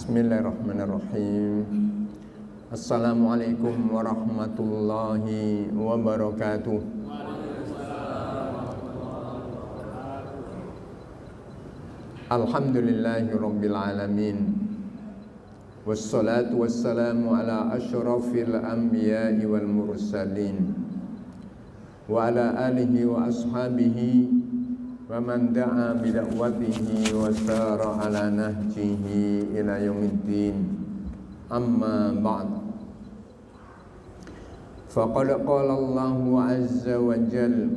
Bismillahirrahmanirrahim. Assalamualaikum warahmatullahi wabarakatuh. Alhamdulillahi rabbil alamin. Wassalatu wassalamu ala asyrafil anbiya'i wal mursalin wa ala alihi wa ashabihi wa man da'a bida'watihi wa sara ala nahjihi ila yaumiddin. Amma ba'd. Faqad qala Allahu azza wa jalla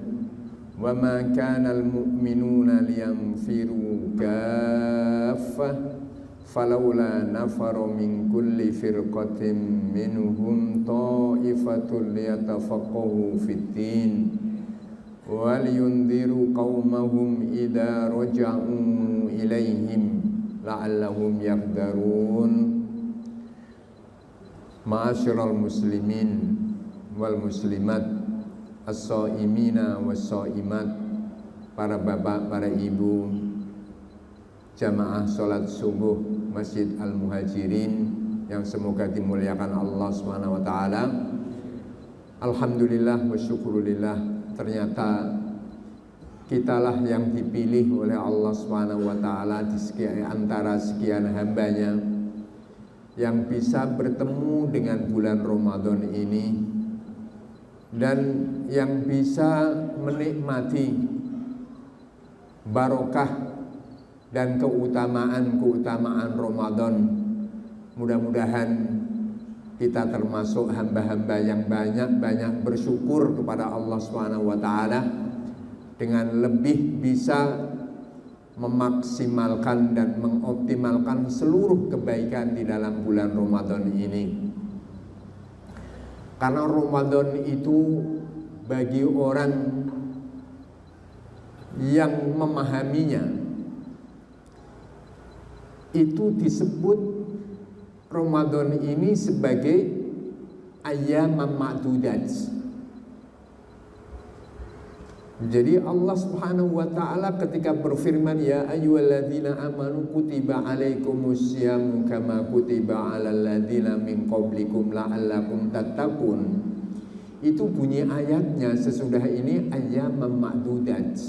wa ma kana al-mu'minuna liyanfiru kaffah falawla nafara min kulli firqatin minhum ta'ifatun liyatafaqahu fid-din wal yundhiru qaumahum idza raja'u ilaihim la'allahum yahdharun. Ma'asyiral muslimin wal muslimat, as-shaimina was-shaimat, para bapak, para ibu, jamaah sholat subuh Masjid Al-Muhajirin yang semoga dimuliakan Allah Subhanahu wa taala. Alhamdulillah wa syukurillah, ternyata kitalah yang dipilih oleh Allah Subhanahu wa taala di antara sekian hambanya yang bisa bertemu dengan bulan Ramadan ini dan yang bisa menikmati barokah dan keutamaan Ramadan. Mudah-mudahan kita termasuk hamba-hamba yang banyak bersyukur kepada Allah Subhanahu wa taala dengan lebih bisa memaksimalkan dan mengoptimalkan seluruh kebaikan di dalam bulan Ramadan ini. Karena Ramadan itu bagi orang yang memahaminya itu disebut Ramadan ini sebagai ayyamam ma'dudat. Jadi Allah Subhanahu wa taala ketika berfirman, ya ayyuhalladzina amanu kutiba alaikumusyamu kama kutiba alal ladzina min qablikum la'allakum tattaqun. Itu bunyi ayatnya sesudah ini ayyamam ma'dudat.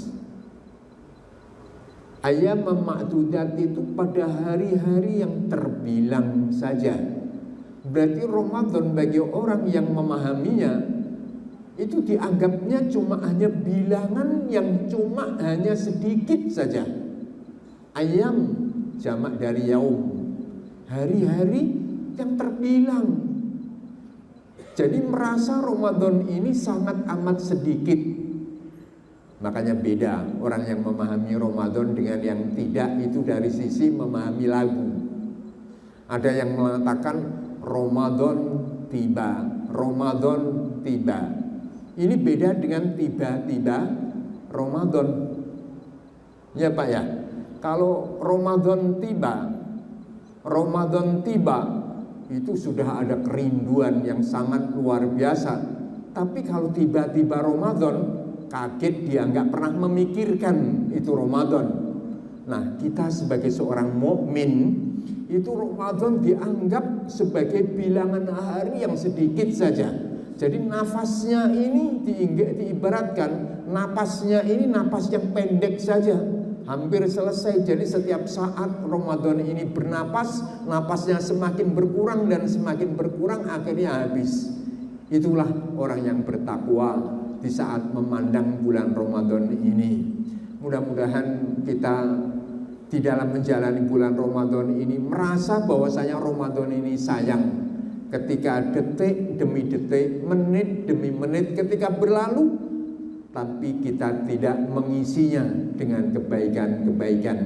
Ayyamam ma'dudat itu pada hari-hari yang terbilang saja. Berarti Ramadan bagi orang yang memahaminya itu dianggapnya cuma hanya bilangan yang cuma hanya sedikit saja. Ayam jamak dari yaum, hari-hari yang terbilang. Jadi merasa Ramadan ini sangat amat sedikit. Makanya beda orang yang memahami Ramadan dengan yang tidak itu dari sisi memahami lagu. Ada yang mengatakan Ramadan tiba, Ramadan tiba. Ini beda dengan tiba-tiba Ramadan. Ya Pak ya. Kalau Ramadan tiba itu sudah ada kerinduan yang sangat luar biasa. Tapi kalau tiba-tiba Ramadan, kaget, dia nggak pernah memikirkan itu Ramadan. Nah, kita sebagai seorang mukmin itu Ramadan dianggap sebagai bilangan hari yang sedikit saja. Jadi nafasnya ini diibaratkan napasnya ini napas yang pendek saja, hampir selesai. Jadi setiap saat Ramadan ini bernapas, napasnya semakin berkurang dan semakin berkurang, akhirnya habis. Itulah orang yang bertakwa di saat memandang bulan Ramadan ini. Mudah-mudahan kita di dalam menjalani bulan Ramadan ini merasa bahwasanya Ramadan ini sayang. Ketika detik demi detik, menit demi menit ketika berlalu, tapi kita tidak mengisinya dengan kebaikan-kebaikan.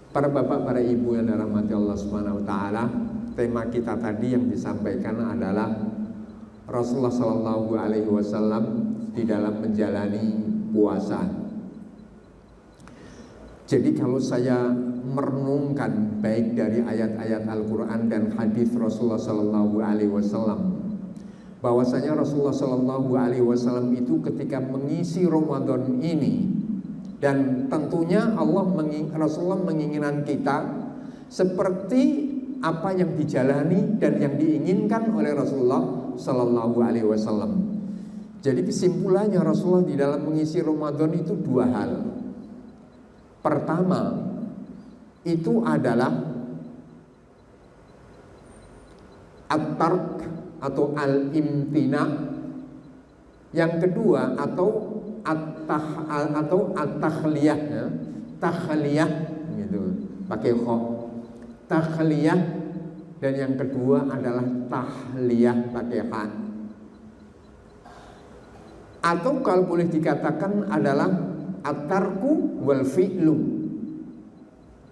Para bapak, para ibu yang dirahmati Allah Subhanahu wa taala, tema kita tadi yang disampaikan adalah Rasulullah Shallallahu alaihi wasallam di dalam menjalani puasa. Jadi kalau saya merenungkan baik dari ayat-ayat Al-Quran dan hadis Rasulullah Sallallahu Alaihi Wasallam, bahwasanya Rasulullah Sallallahu Alaihi Wasallam itu ketika mengisi Ramadan ini, dan tentunya Rasulullah menginginkan kita seperti apa yang dijalani dan yang diinginkan oleh Rasulullah Sallallahu Alaihi Wasallam. Jadi kesimpulannya Rasulullah di dalam mengisi Ramadan itu dua hal. Pertama, itu adalah at-tark atau al-imtina. Yang kedua atau at-takhliyah, ya. Takhliyah gitu, pakai kha. Takhliyah, dan yang kedua adalah tahliyah pakai ha. Atau kalau boleh dikatakan adalah at-tarku wal fi'lu.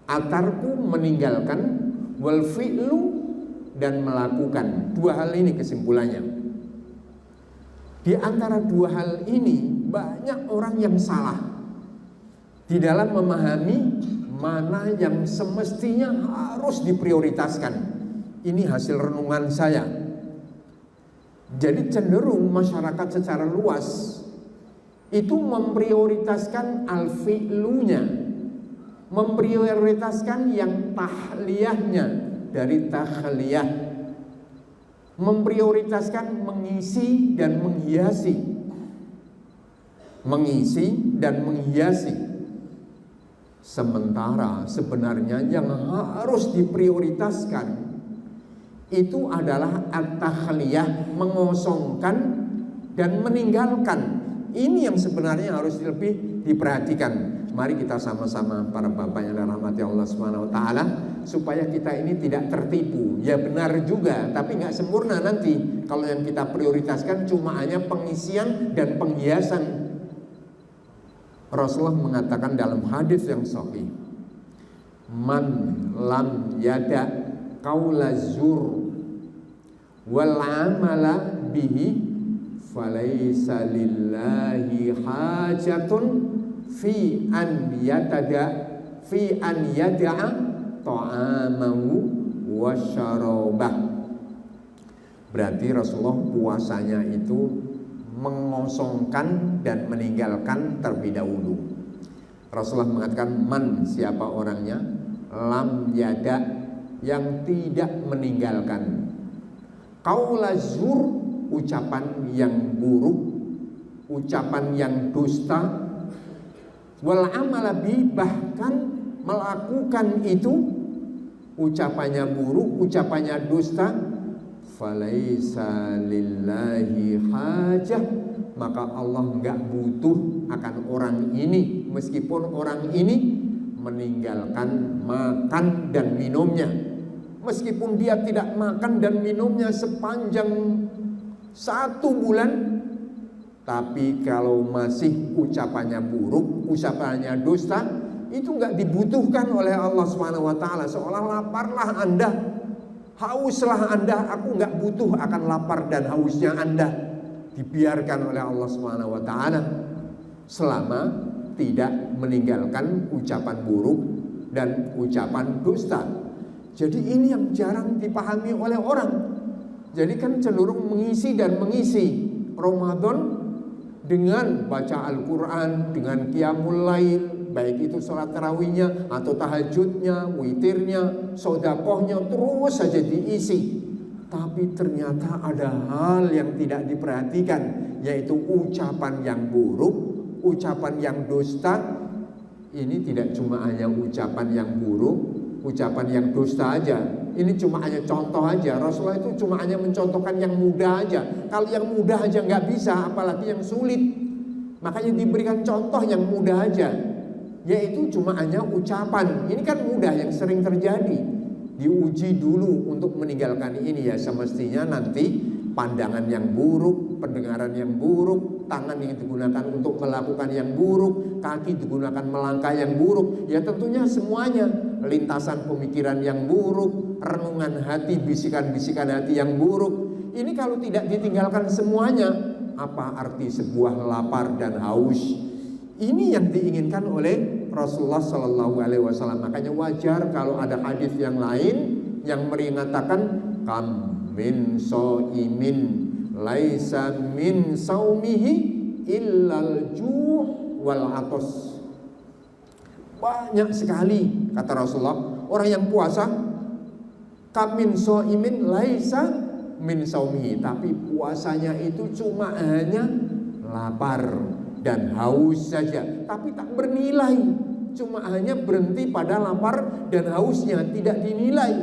At-tarku meninggalkan, wal fi'lu dan melakukan. Dua hal ini kesimpulannya. Di antara dua hal ini banyak orang yang salah di dalam memahami mana yang semestinya harus diprioritaskan. Ini hasil renungan saya. Jadi cenderung masyarakat secara luas itu memprioritaskan al-fi'lunya, memprioritaskan yang tahliyahnya dari takhliyah, memprioritaskan mengisi dan menghiasi, mengisi dan menghiasi. Sementara sebenarnya yang harus diprioritaskan itu adalah at-takhliyah, mengosongkan dan meninggalkan. Ini yang sebenarnya harus lebih diperhatikan. Mari kita sama-sama para bapak yang dirahmati Allah Subhanahu wa taala supaya kita ini tidak tertipu. Ya benar juga, tapi nggak sempurna nanti kalau yang kita prioritaskan cuma hanya pengisian dan penghiasan. Rasulullah mengatakan dalam hadis yang sahih, man lam yada qaula zur wal amala bihi falaysa lillahi hajatun fi an yada'a ta'amahu wa syarabah. Berarti Rasulullah puasanya itu mengosongkan dan meninggalkan terlebih dahulu. Rasulullah mengatakan man, siapa orangnya, lam yada, yang tidak meninggalkan, qaula zur, ucapan yang buruk, ucapan yang dusta, wal amala bi, bahkan melakukan itu, ucapannya buruk, ucapannya dusta, falaisa lillahi hajah, maka Allah enggak butuh akan orang ini, meskipun orang ini meninggalkan makan dan minumnya, meskipun dia tidak makan dan minumnya sepanjang 1 bulan, tapi kalau masih ucapannya buruk, ucapannya dusta, itu enggak dibutuhkan oleh Allah Subhanahu wa taala. Seolah laparlah Anda, hauslah Anda, aku enggak butuh akan lapar dan hausnya Anda. Dibiarkan oleh Allah Subhanahu wa taala selama tidak meninggalkan ucapan buruk dan ucapan dusta. Jadi ini yang jarang dipahami oleh orang. Jadi kan cenderung mengisi dan mengisi Ramadan dengan baca Al-Quran, dengan qiyamul lail, baik itu sholat tarawihnya atau tahajudnya, witirnya, sodakohnya, terus saja diisi. Tapi ternyata ada hal yang tidak diperhatikan, yaitu ucapan yang buruk, ucapan yang dusta. Ini tidak cuma hanya ucapan yang buruk, ucapan yang dusta aja. Ini cuma hanya contoh aja. Rasulullah itu cuma hanya mencontohkan yang mudah aja. Kalau yang mudah aja nggak bisa, apalagi yang sulit. Makanya diberikan contoh yang mudah aja, yaitu cuma hanya ucapan. Ini kan mudah, yang sering terjadi. Diuji dulu untuk meninggalkan ini, ya semestinya nanti pandangan yang buruk, pendengaran yang buruk, tangan yang digunakan untuk melakukan yang buruk, kaki digunakan melangkah yang buruk, ya tentunya semuanya, lintasan pemikiran yang buruk, renungan hati, bisikan-bisikan hati yang buruk. Ini kalau tidak ditinggalkan semuanya, apa arti sebuah lapar dan haus? Ini yang diinginkan oleh Rasulullah Sallallahu Alaihi Wasallam. Makanya wajar kalau ada hadis yang lain yang mengatakan kam min so'imin laisa min saumihi illal ju' wal atos. Banyak sekali kata Rasulullah Orang yang puasa kamin so'imin laisa min saumihi, tapi puasanya itu cuma hanya lapar dan haus saja, tapi tak bernilai, cuma hanya berhenti pada lapar dan hausnya, tidak dinilai.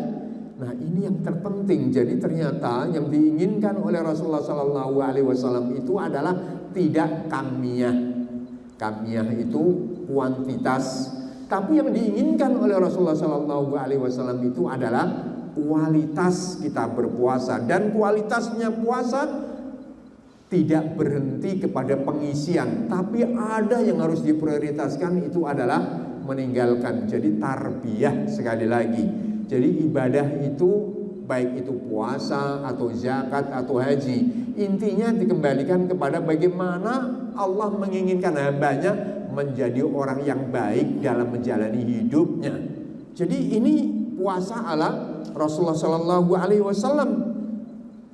Nah, ini yang terpenting. Jadi ternyata yang diinginkan oleh Rasulullah SAW itu adalah tidak kamiyah. Kamiyah itu kuantitas, tapi yang diinginkan oleh Rasulullah SAW itu adalah kualitas kita berpuasa. Dan kualitasnya puasa tidak berhenti kepada pengisian, tapi ada yang harus diprioritaskan, itu adalah meninggalkan. Jadi tarbiyah sekali lagi. Jadi ibadah itu, baik itu puasa atau zakat atau haji, intinya dikembalikan kepada bagaimana Allah menginginkan hambanya menjadi orang yang baik dalam menjalani hidupnya. Jadi ini puasa ala Rasulullah SAW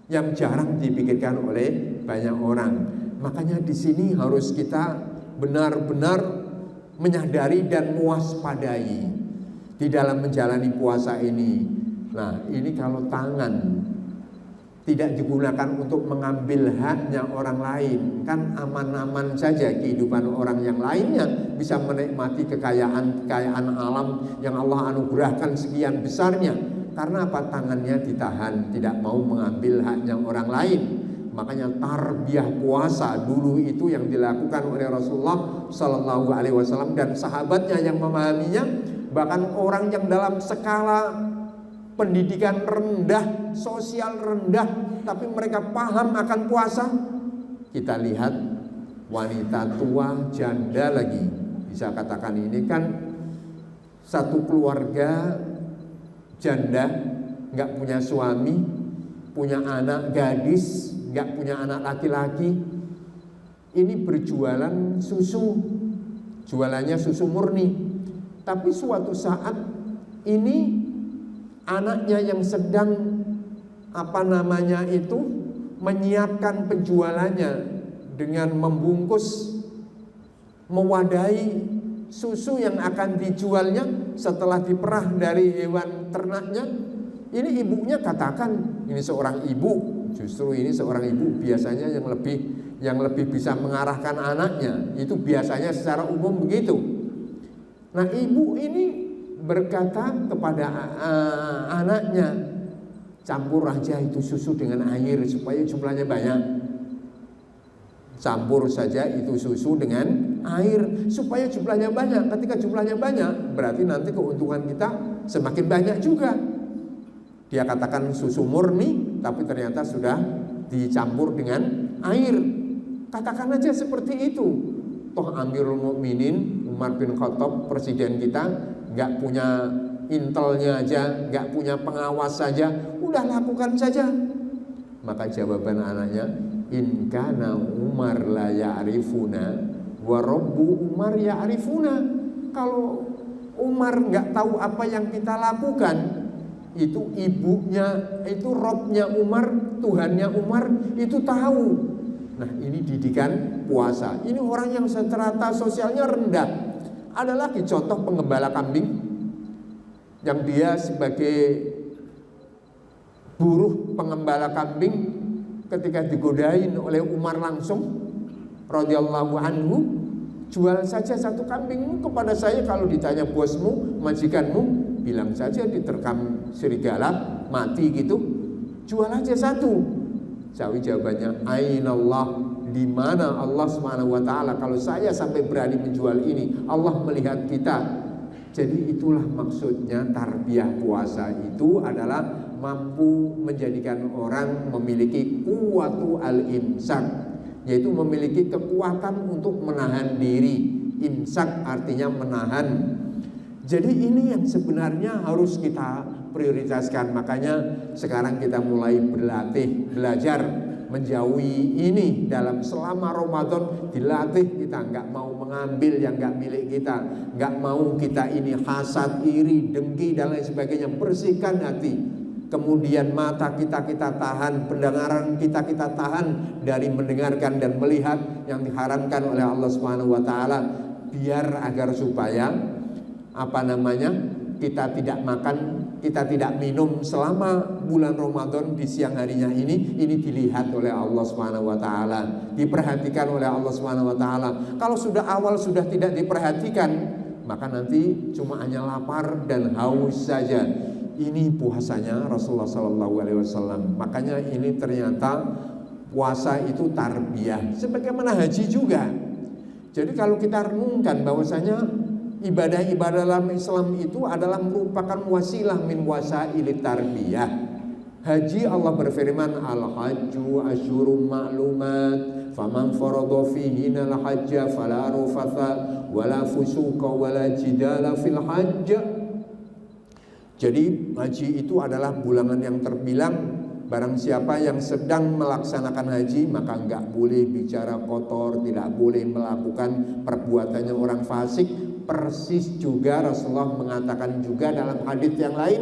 yang jarang dipikirkan oleh banyak orang. Makanya di sini harus kita benar-benar menyadari dan mewaspadai di dalam menjalani puasa ini. Nah, ini kalau tangan tidak digunakan untuk mengambil haknya orang lain, kan aman-aman saja kehidupan orang yang lainnya bisa menikmati kekayaan alam yang Allah anugerahkan sekian besarnya. Karena apa? Tangannya ditahan, tidak mau mengambil haknya orang lain. Makanya tarbiyah puasa dulu itu yang dilakukan oleh Rasulullah SAW dan sahabatnya yang memahaminya. Bahkan orang yang dalam skala pendidikan rendah, sosial rendah, tapi mereka paham akan puasa. Kita lihat wanita tua, janda lagi, bisa katakan ini kan satu keluarga janda, nggak punya suami, punya anak gadis, nggak punya anak laki-laki. Ini berjualan susu, jualannya susu murni. Tapi suatu saat ini anaknya yang sedang menyiapkan penjualannya dengan membungkus, mewadahi susu yang akan dijualnya setelah diperah dari hewan ternaknya. Ini ibunya katakan, ini seorang ibu, justru ini seorang ibu biasanya yang lebih bisa mengarahkan anaknya, itu biasanya secara umum begitu. Nah, ibu ini berkata kepada anaknya, campur aja itu susu dengan air supaya jumlahnya banyak. Campur saja itu susu dengan air supaya jumlahnya banyak. Ketika jumlahnya banyak, berarti nanti keuntungan kita semakin banyak juga. Dia katakan susu murni, tapi ternyata sudah dicampur dengan air. Katakan aja seperti itu. Toh Amirul Mukminin Umar bin Khattab, presiden kita, nggak punya intelnya aja, nggak punya pengawas saja, udah lakukan saja. Maka jawaban anaknya, in kana Umar la ya'rifuna wa rabbu Umar ya'rifuna. Kalau Umar nggak tahu apa yang kita lakukan, itu ibunya, itu Robnya Umar, Tuhannya Umar itu tahu. Nah, ini didikan puasa. Ini orang yang strata sosialnya rendah. Ada lagi contoh penggembala kambing yang dia sebagai buruh pengembala kambing, ketika digodain oleh Umar langsung radhiyallahu anhu, jual saja satu kambingmu kepada saya. Kalau ditanya bosmu, majikanmu, bilang saja diterkam serigala mati gitu, jual aja satu. Jawabannya, ainallah, di mana Allah Subhanahu wa taala kalau saya sampai berani menjual ini? Allah melihat kita. Jadi itulah maksudnya tarbiyah puasa itu adalah mampu menjadikan orang memiliki quwwatu al-imsak, yaitu memiliki kekuatan untuk menahan diri. Imsak artinya menahan. Jadi ini yang sebenarnya harus kita prioritaskan. Makanya sekarang kita mulai belajar menjauhi ini. Dalam selama Ramadan dilatih kita nggak mau mengambil yang nggak milik kita, nggak mau kita ini hasad, iri, dengki dan lain sebagainya. Bersihkan hati. Kemudian mata kita tahan, pendengaran kita tahan dari mendengarkan dan melihat yang diharamkan oleh Allah Subhanahu wa taala, biar agar supaya kita tidak makan, kita tidak minum selama bulan Ramadan di siang harinya ini dilihat oleh Allah Subhanahu wa taala, diperhatikan oleh Allah Subhanahu wa taala. Kalau sudah awal sudah tidak diperhatikan, maka nanti cuma hanya lapar dan haus saja. Ini puasanya Rasulullah sallallahu alaihi wasallam. Makanya ini ternyata puasa itu tarbiyah, sebagaimana haji juga. Jadi kalau kita renungkan bahwasanya ibadah-ibadah dalam Islam itu adalah merupakan wasilah min wasailit tarbiyah. Haji Allah berfirman, al-hajju asyurum ma'lumat faman farada fihinna al-hajja fala rafatha wala fusuqa wala jidala fil hajj. Jadi haji itu adalah bulan yang terbilang. Barang siapa yang sedang melaksanakan haji, maka enggak boleh bicara kotor, tidak boleh melakukan perbuatannya orang fasik. Persis juga Rasulullah mengatakan juga dalam hadis yang lain,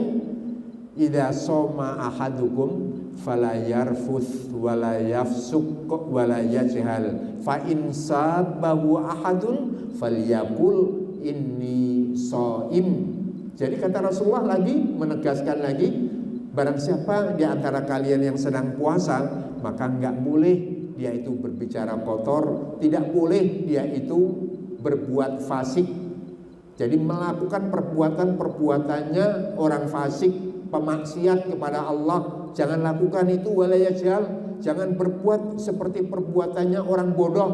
idza soma ahadukum fala yarfuth wala yafsuq wala yajhal fa in sabahu ahadun falyaqul inni shaim. Jadi kata Rasulullah lagi menegaskan lagi, barang siapa di antara kalian yang sedang puasa, maka enggak boleh dia itu berbicara kotor, tidak boleh dia itu berbuat fasik. Jadi melakukan perbuatan-perbuatannya orang fasik, pemaksiat kepada Allah, jangan lakukan itu. Wala yajhal, jangan berbuat seperti perbuatannya orang bodoh.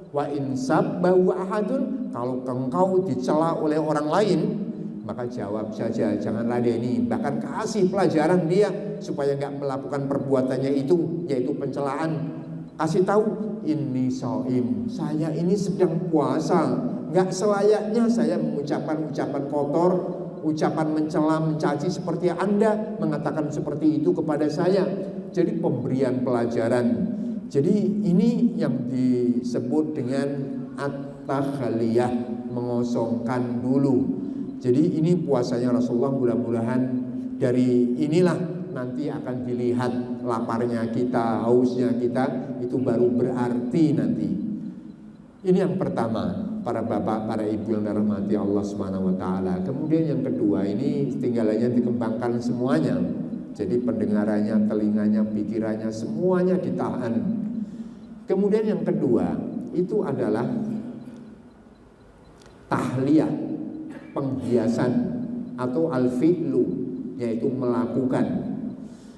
Wa insab bahwa ahadun, kalau engkau dicela oleh orang lain, maka jawab saja, jangan ladeni, bahkan kasih pelajaran dia supaya enggak melakukan perbuatannya itu, yaitu pencelaan. Kasih tahu, ini shaim, saya ini sedang puasa, enggak selayaknya saya mengucapkan ucapan kotor, ucapan mencela, mencaci seperti Anda mengatakan seperti itu kepada saya. Jadi pemberian pelajaran. Jadi ini yang disebut dengan at-takhliyah, mengosongkan dulu. Jadi ini puasanya Rasulullah, mudah-mudahan dari inilah nanti akan dilihat laparnya kita, hausnya kita, itu baru berarti nanti. Ini yang pertama, para bapak, para ibu yang dirahmati Allah Subhanahu wa taala. Kemudian yang kedua, ini tinggal aja dikembangkan semuanya. Jadi pendengarannya, telinganya, pikirannya, semuanya ditahan. Kemudian yang kedua, itu adalah tahliyah, penghiasan atau al-fi'lu, yaitu melakukan.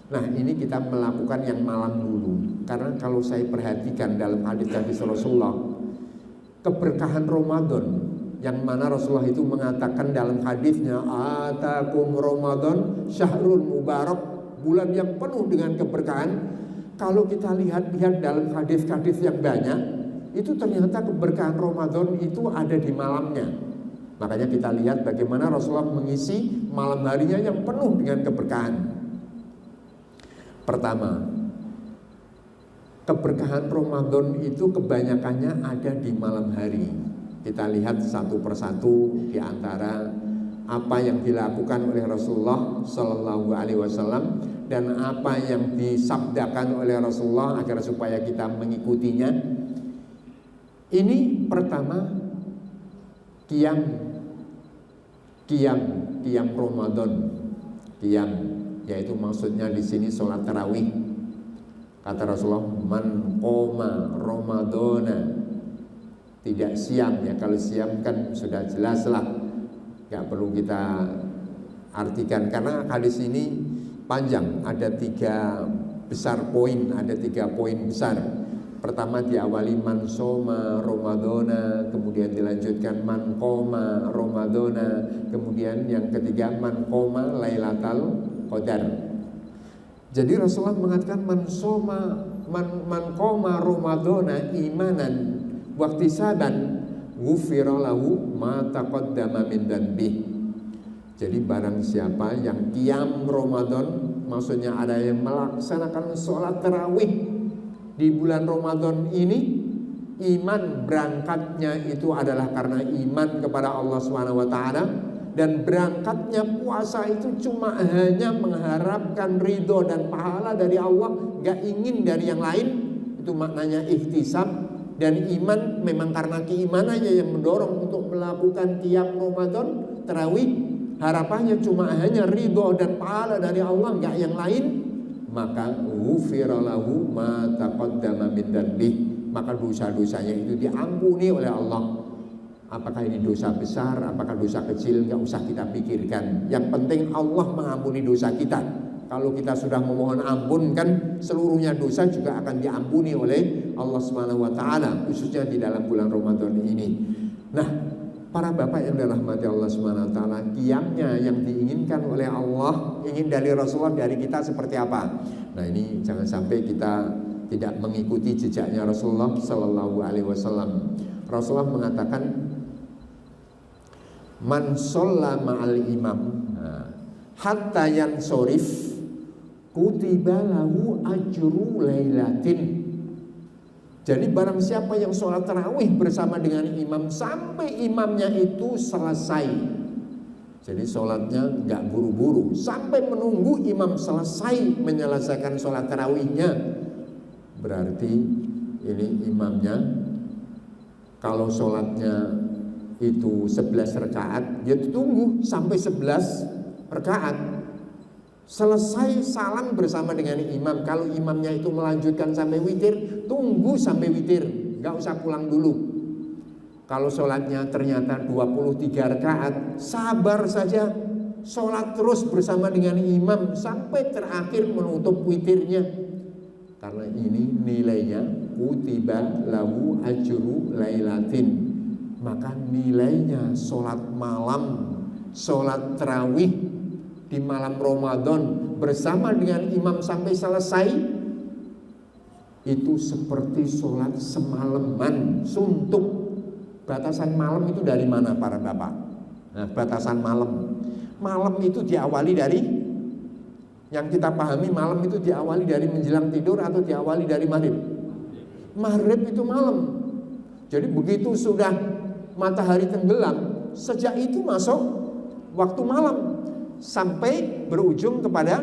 Nah, ini kita melakukan yang malam dulu. Karena kalau saya perhatikan dalam hadis-hadis Rasulullah, keberkahan Ramadan yang mana Rasulullah itu mengatakan dalam hadisnya, atakum Ramadan syahrul mubarak, bulan yang penuh dengan keberkahan. Kalau kita lihat dalam hadis-hadis yang banyak, itu ternyata keberkahan Ramadan itu ada di malamnya. Makanya kita lihat bagaimana Rasulullah mengisi malam harinya yang penuh dengan keberkahan. Pertama, keberkahan Ramadan itu kebanyakannya ada di malam hari. Kita lihat satu persatu di antara apa yang dilakukan oleh Rasulullah Sallallahu Alaihi Wasallam dan apa yang disabdakan oleh Rasulullah agar supaya kita mengikutinya. Ini pertama, Qiyam Ramadan. Qiyam, yaitu maksudnya di sini sholat tarawih. Kata Rasulullah, man qoma Ramadana, tidak siam ya. Kalau siam kan sudah jelas lah, nggak perlu kita artikan karena hadis ini panjang, ada 3 besar poin, ada 3 poin besar. Pertama diawali man soma Ramadana, kemudian dilanjutkan man qoma Ramadana, kemudian yang ketiga man qoma Lailatul Qadar. Jadi Rasulullah mengatakan man qoma Ramadana imanan wahtisaban ghufira lahu ma taqaddama min dhanbi. Jadi barang siapa yang qiyam Ramadan, maksudnya ada yang melaksanakan sholat tarawih di bulan Ramadan ini, iman berangkatnya itu adalah karena iman kepada Allah Subhanahu wa taala, dan berangkatnya puasa itu cuma hanya mengharapkan ridho dan pahala dari Allah, gak ingin dari yang lain. Itu maknanya ihtisab. Dan iman memang karena keimanannya yang mendorong untuk melakukan qiyam Ramadan tarawih. harapannya cuma hanya ridho dan pahala dari Allah, nggak yang lain, maka ghufira lahu ma taqaddama min dzanbih, maka dosa-dosanya itu diampuni oleh Allah. Apakah ini dosa besar, apakah dosa kecil, nggak usah kita pikirkan. Yang penting Allah mengampuni dosa kita. Kalau kita sudah memohon ampun, kan seluruhnya dosa juga akan diampuni oleh Allah Subhanahu wa taala, khususnya di dalam bulan Ramadan ini. Nah, para bapak yang dirahmati Allah Subhanahu wa taala, qiyamnya yang diinginkan oleh Allah, ingin dari Rasulullah, dari kita seperti apa? Nah, ini jangan sampai kita tidak mengikuti jejaknya Rasulullah sallallahu alaihi wasallam. Rasulullah mengatakan, man sholla ma'al imam hatta yansorif kutiba lahu ajru lailatin. Jadi barang siapa yang sholat tarawih bersama dengan imam sampai imamnya itu selesai, jadi sholatnya nggak buru-buru, sampai menunggu imam selesai menyelesaikan sholat tarawihnya, berarti ini imamnya kalau sholatnya itu 11 rakaat, dia tunggu sampai 11 rakaat. Selesai salam bersama dengan imam. Kalau imamnya itu melanjutkan sampai witir, tunggu sampai witir, nggak usah pulang dulu. Kalau sholatnya ternyata 23 rakaat, sabar saja, sholat terus bersama dengan imam sampai terakhir menutup witirnya. Karena ini nilainya kutiba lahu ajru lailatin, maka nilainya sholat malam, sholat tarawih di malam Ramadan bersama dengan imam sampai selesai itu seperti sholat semalaman suntuk. Batasan malam itu dari mana para bapak? Nah, batasan malam itu diawali dari, yang kita pahami malam itu diawali dari menjelang tidur atau diawali dari maghrib? Maghrib itu malam. Jadi begitu sudah matahari tenggelam, sejak itu masuk waktu malam sampai berujung kepada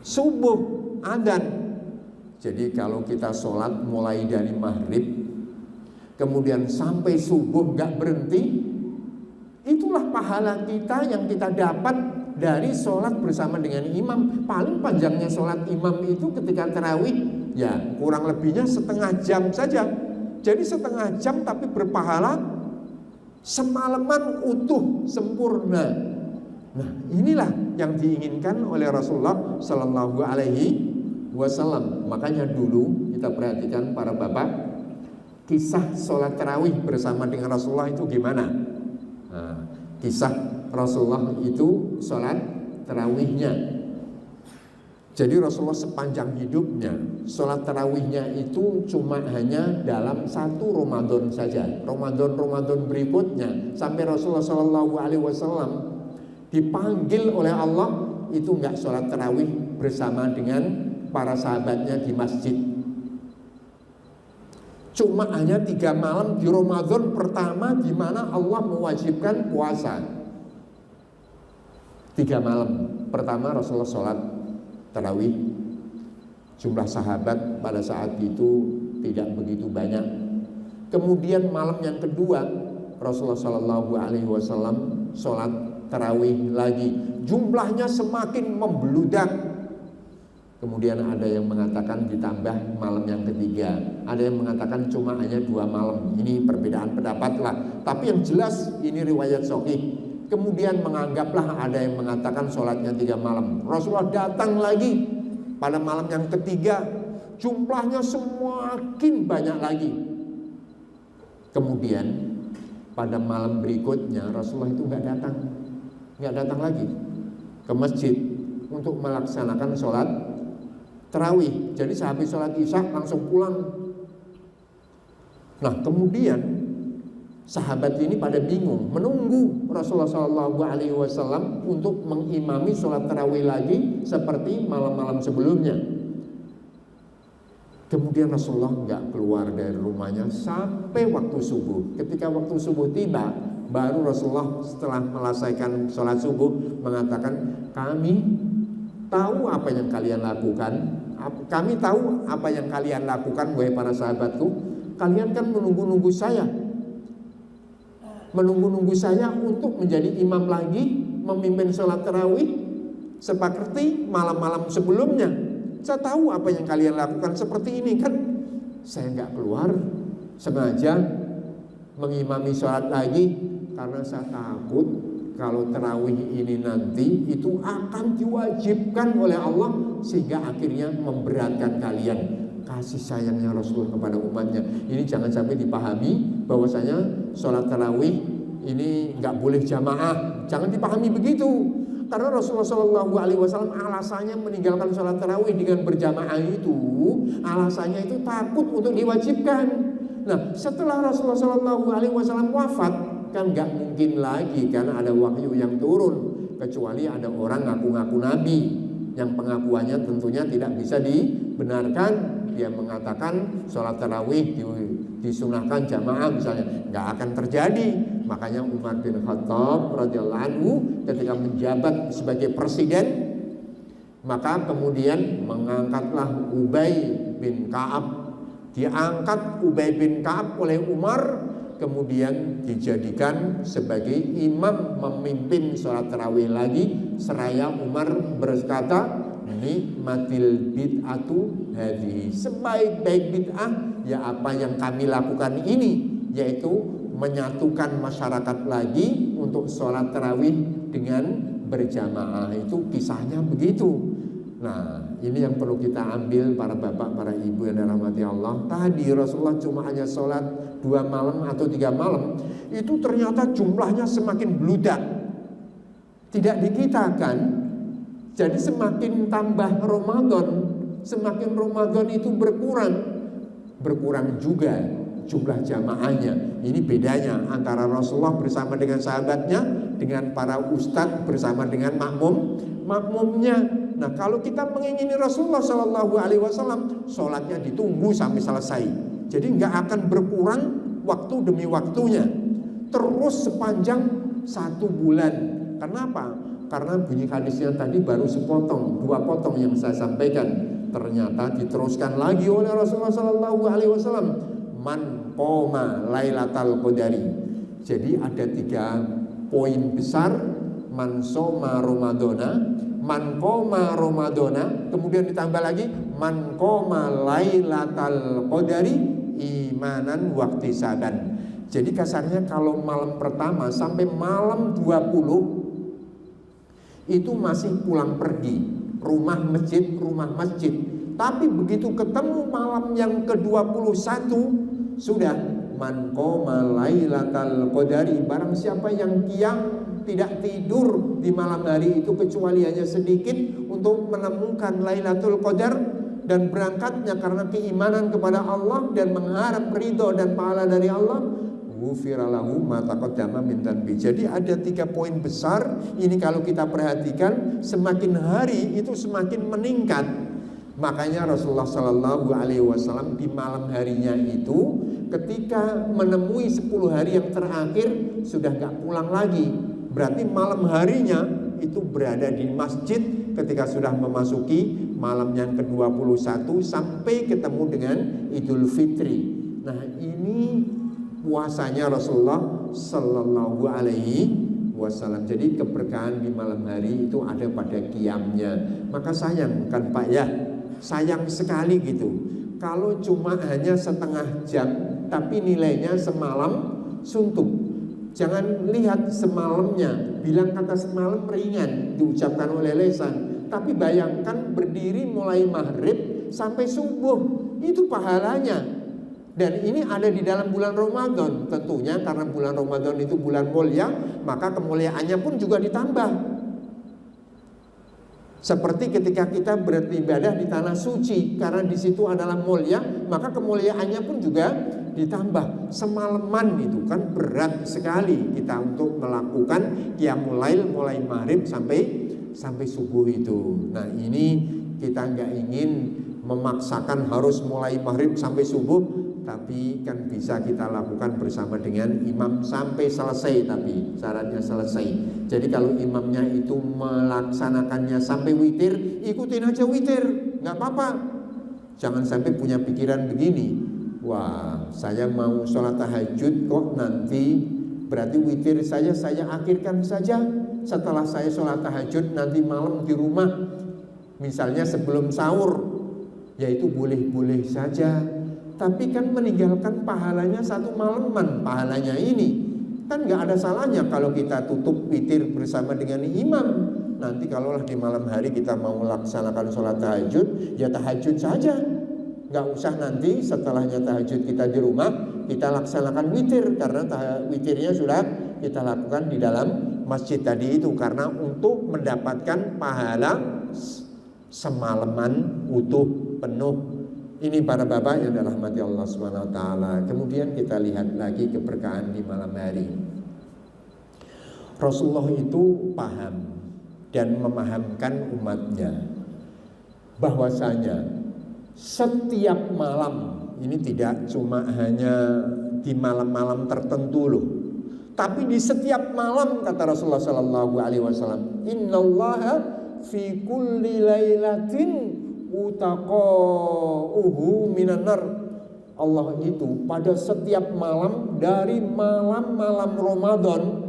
subuh adzan. Jadi kalau kita sholat mulai dari maghrib kemudian sampai subuh gak berhenti, itulah pahala kita yang kita dapat dari sholat bersama dengan imam. Paling panjangnya sholat imam itu ketika tarawih ya kurang lebihnya setengah jam saja. Jadi setengah jam tapi berpahala semalaman utuh sempurna. Nah, inilah yang diinginkan oleh Rasulullah Sallallahu Alaihi Wasallam. Makanya dulu kita perhatikan para bapak, kisah sholat tarawih bersama dengan Rasulullah itu gimana? Nah, kisah Rasulullah itu sholat tarawihnya. Jadi Rasulullah sepanjang hidupnya sholat tarawihnya itu cuma hanya dalam satu Ramadan saja. Ramadan berikutnya sampai Rasulullah Sallallahu Alaihi Wasallam dipanggil oleh Allah itu enggak sholat tarawih bersama dengan para sahabatnya di masjid. Cuma hanya 3 malam di Ramadan pertama di mana Allah mewajibkan puasa. 3 malam pertama Rasulullah sholat tarawih. Jumlah sahabat pada saat itu tidak begitu banyak. Kemudian malam yang kedua Rasulullah Shallallahu Alaihi Wasallam sholat tarawih lagi, jumlahnya semakin membludak. Kemudian ada yang mengatakan ditambah malam yang ketiga, ada yang mengatakan cuma hanya 2 malam. Ini perbedaan pendapat lah, tapi yang jelas ini riwayat sahih. Kemudian menganggaplah ada yang mengatakan sholatnya 3 malam. Rasulullah datang lagi pada malam yang ketiga, jumlahnya semakin banyak lagi. Kemudian pada malam berikutnya Rasulullah itu nggak datang lagi ke masjid untuk melaksanakan sholat tarawih. Jadi sehabis sholat isya langsung pulang. Nah kemudian sahabat ini pada bingung menunggu Rasulullah SAW untuk mengimami sholat tarawih lagi seperti malam-malam sebelumnya. Kemudian Rasulullah nggak keluar dari rumahnya sampai waktu subuh. Ketika waktu subuh tiba, baru Rasulullah setelah melesaikan sholat subuh mengatakan, kami tahu apa yang kalian lakukan. Kami tahu apa yang kalian lakukan, wahai para sahabatku. Kalian kan menunggu-nunggu saya. menunggu-nunggu saya untuk menjadi imam lagi, memimpin sholat tarawih seperti malam-malam sebelumnya. Saya tahu apa yang kalian lakukan seperti ini kan. Saya nggak keluar sengaja mengimami sholat lagi karena saya takut kalau tarawih ini nanti itu akan diwajibkan oleh Allah sehingga akhirnya memberatkan kalian. Kasih sayangnya Rasulullah kepada umatnya ini jangan sampai dipahami bahwasanya sholat tarawih ini nggak boleh jamaah. Jangan dipahami begitu. Karena Rasulullah SAW alasannya meninggalkan sholat tarawih dengan berjamaah itu, alasannya itu takut untuk diwajibkan. Nah, setelah Rasulullah SAW wafat, kan nggak mungkin lagi karena ada wahyu yang turun, kecuali ada orang ngaku-ngaku nabi yang pengakuannya tentunya tidak bisa dibenarkan. Dia mengatakan sholat tarawih disunahkan jamaah misalnya, nggak akan terjadi. Makanya Umar bin Khattab radhiyallahu anhu ketika menjabat sebagai presiden, maka kemudian mengangkatlah Ubay bin Ka'ab. Diangkat Ubay bin Ka'ab oleh Umar, kemudian dijadikan sebagai imam memimpin sholat tarawih lagi. Seraya Umar berkata, nikmatil bid'atu hadhi, sebaik-baik bid'ah ya apa yang kami lakukan ini, yaitu menyatukan masyarakat lagi untuk sholat tarawih dengan berjamaah. Itu kisahnya begitu. Nah, ini yang perlu kita ambil para bapak, para ibu yang dirahmati Allah. Tadi Rasulullah cuma hanya sholat 2 malam atau 3 malam, itu ternyata jumlahnya semakin bludak, tidak dikitakan. Jadi semakin tambah Ramadan, semakin Ramadan itu berkurang juga jumlah jamaahnya. Ini bedanya antara Rasulullah bersama dengan sahabatnya dengan para ustadz bersama dengan makmumnya. Nah, kalau kita mengingini Rasulullah SAW, sholatnya ditunggu sampai selesai. Jadi nggak akan berkurang waktu demi waktunya, terus sepanjang 1 bulan. Kenapa? Karena bunyi hadisnya tadi baru sepotong, 2 potong yang saya sampaikan. Ternyata diteruskan lagi oleh Rasulullah SAW. Man qoma lailatal qadari. Jadi ada 3 poin besar. Man soma Ramadana, man qoma Ramadana, kemudian ditambah lagi man qoma lailatal qadari imanan wahtisaban. Jadi kasarnya kalau malam pertama sampai malam 20 itu masih pulang pergi, rumah masjid. Tapi begitu ketemu malam yang ke-21 sudah man qoma lailatal qadari, barang siapa yang qiyam tidak tidur di malam hari itu kecuali hanya sedikit untuk menemukan Lailatul Qadar dan berangkatnya karena keimanan kepada Allah dan mengharap ridho dan pahala dari Allah, ghufiralahu ma taqaddama min dhanbi. Jadi ada 3 poin besar ini kalau kita perhatikan, semakin hari itu semakin meningkat. Makanya Rasulullah SAW di malam harinya itu ketika menemui 10 hari yang terakhir sudah gak pulang lagi. Berarti malam harinya itu berada di masjid ketika sudah memasuki malam yang ke-21 sampai ketemu dengan Idul Fitri. Nah, ini puasanya Rasulullah Sallallahu Alaihi Wasallam. Jadi keberkahan di malam hari itu ada pada qiyamnya. Maka sayang kan Pak ya, sayang sekali gitu kalau cuma hanya setengah jam tapi nilainya semalam suntuk. Jangan lihat semalamnya, bilang kata semalam ringan diucapkan oleh lisan, tapi bayangkan berdiri mulai maghrib sampai subuh, itu pahalanya. Dan ini ada di dalam bulan Ramadan. Tentunya karena bulan Ramadan itu bulan mulia, maka kemuliaannya pun juga ditambah. Seperti ketika kita beribadah di tanah suci, karena di situ adalah mulia, maka kemuliaannya pun juga ditambah. Semalaman itu kan berat sekali kita untuk melakukan qiyamul lail mulai maghrib sampai subuh itu. Nah, ini kita nggak ingin memaksakan harus mulai maghrib sampai subuh, tapi kan bisa kita lakukan bersama dengan imam sampai selesai, tapi syaratnya selesai. Jadi kalau imamnya itu melaksanakannya sampai witir, ikutin aja witir, nggak apa-apa. Jangan sampai punya pikiran begini, wah saya mau sholat tahajud kok nanti berarti witir saya akhirkan saja setelah saya sholat tahajud nanti malam di rumah, misalnya sebelum sahur, yaitu boleh-boleh saja. Tapi kan meninggalkan pahalanya satu malaman, pahalanya ini kan nggak ada salahnya kalau kita tutup witir bersama dengan imam. Nanti kalaulah di malam hari kita mau melaksanakan sholat tahajud, ya tahajud saja, nggak usah nanti setelahnya tahajud kita di rumah kita laksanakan witir, karena witirnya sudah kita lakukan di dalam masjid tadi itu, karena untuk mendapatkan pahala semalaman utuh penuh. Ini para bapak yang dirahmati Allah Subhanahu wa taala. Kemudian kita lihat lagi keberkahan di malam hari. Rasulullah itu paham dan memahamkan umatnya bahwasanya setiap malam, ini tidak cuma hanya di malam-malam tertentu loh, tapi di setiap malam, kata Rasulullah sallallahu alaihi wasallam, innallaha fi kulli lailatin utaqauhu minan nar. Allah itu pada setiap malam dari malam-malam Ramadan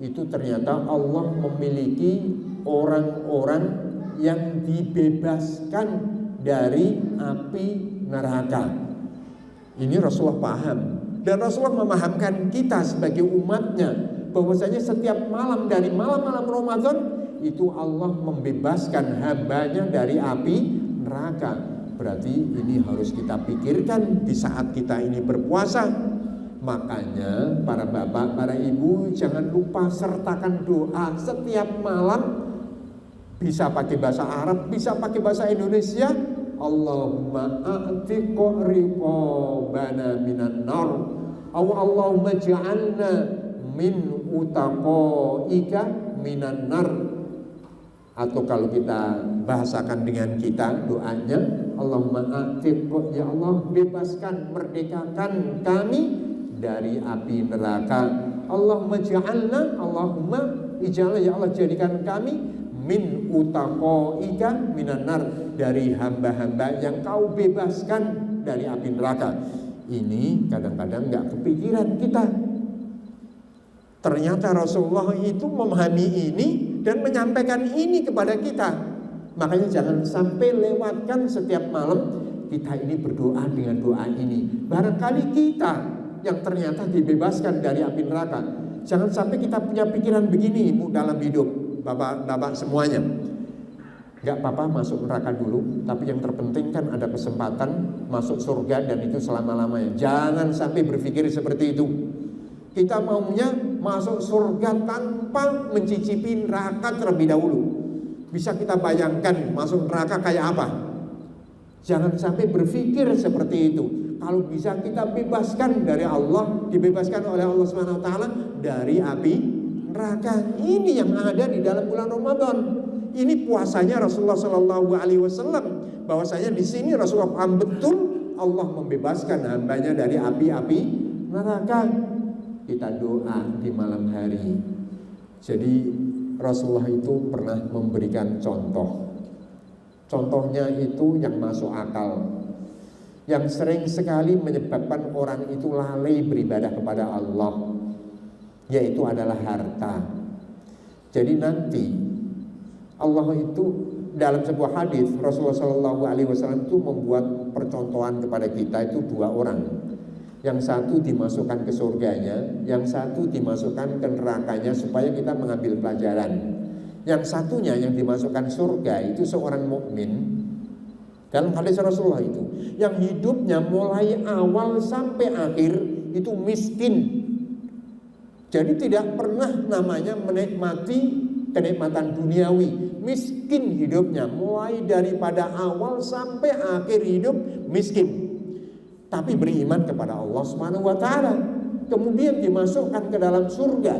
itu ternyata Allah memiliki orang-orang yang dibebaskan dari api neraka. Ini Rasulullah paham, dan Rasulullah memahamkan kita sebagai umatnya bahwasanya setiap malam dari malam-malam Ramadan itu Allah membebaskan hambanya dari api neraka. Berarti ini harus kita pikirkan di saat kita ini berpuasa. Makanya para bapak, para ibu, jangan lupa sertakan doa setiap malam. Bisa pakai bahasa Arab, bisa pakai bahasa Indonesia. Allahumma a'tiq riqabana minan nar, Allahumma ja'alna min utaqaika minan nar. Atau kalau kita bahasakan dengan kita doanya, Allahumma a'tiq, ya Allah bebaskan, merdekakan kami dari api neraka. Allahumma ja'alna, Allahumma ij'alna, ya Allah jadikan kami min utaqaika minan nar, dari hamba-hamba yang kau bebaskan dari api neraka. Ini kadang-kadang nggak kepikiran kita. Ternyata Rasulullah itu memahami ini dan menyampaikan ini kepada kita. Makanya jangan sampai lewatkan setiap malam kita ini berdoa dengan doa ini. Barangkali kita yang ternyata dibebaskan dari api neraka. Jangan sampai kita punya pikiran begini dalam hidup, bapak-bapak semuanya. Gak apa-apa masuk neraka dulu, tapi yang terpenting kan ada kesempatan masuk surga, dan itu selama-lamanya. Jangan sampai berpikir seperti itu. Kita maunya masuk surga tanpa mencicipi neraka terlebih dahulu. Bisa kita bayangkan masuk neraka kayak apa? Jangan sampai berpikir seperti itu. Kalau bisa kita bebaskan dari Allah, dibebaskan oleh Allah Subhanahu wa taala dari api neraka. Ini yang ada di dalam bulan Ramadan. Ini puasanya Rasulullah sallallahu alaihi wasallam. Bahwasanya di sini Rasulullah paham betul Allah membebaskan hambanya dari api-api neraka. Kita doa di malam hari. Jadi Rasulullah itu pernah memberikan contoh. Contohnya itu yang masuk akal, yang sering sekali menyebabkan orang itu lalai beribadah kepada Allah, yaitu adalah harta. Jadi nanti Allah itu dalam sebuah hadis Rasulullah SAW itu membuat percontohan kepada kita itu dua orang. Yang satu dimasukkan ke surganya, yang satu dimasukkan ke nerakanya supaya kita mengambil pelajaran. Yang satunya yang dimasukkan surga itu seorang mukmin. Dalam hadis Rasulullah itu, yang hidupnya mulai awal sampai akhir itu miskin. Jadi tidak pernah namanya menikmati kenikmatan duniawi. Miskin hidupnya, mulai daripada awal sampai akhir hidup miskin. Tapi beriman kepada Allah Subhanahu wa taala. Kemudian dimasukkan ke dalam surga.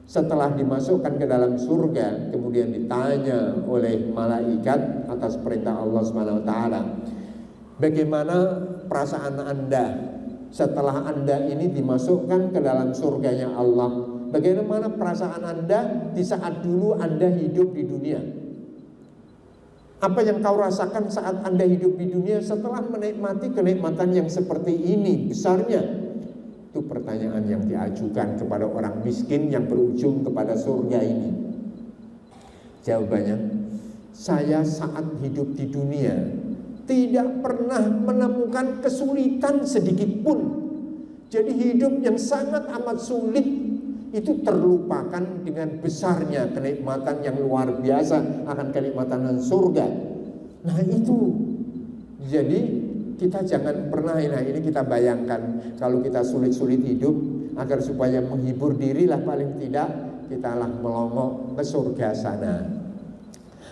Setelah dimasukkan ke dalam surga, kemudian ditanya oleh malaikat atas perintah Allah Subhanahu wa taala, bagaimana perasaan Anda setelah Anda ini dimasukkan ke dalam surganya Allah? Bagaimana perasaan Anda di saat dulu Anda hidup di dunia? Apa yang kau rasakan saat Anda hidup di dunia setelah menikmati kenikmatan yang seperti ini besarnya? Itu pertanyaan yang diajukan kepada orang miskin yang berujung kepada surga ini. Jawabannya, saya saat hidup di dunia tidak pernah menemukan kesulitan sedikit pun. Jadi hidup yang sangat amat sulit itu terlupakan dengan besarnya kenikmatan yang luar biasa akan kenikmatan surga. Nah itu, jadi kita jangan pernah, nah ini kita bayangkan kalau kita sulit-sulit hidup, agar supaya menghibur diri lah paling tidak, kita lah melongo ke surga sana.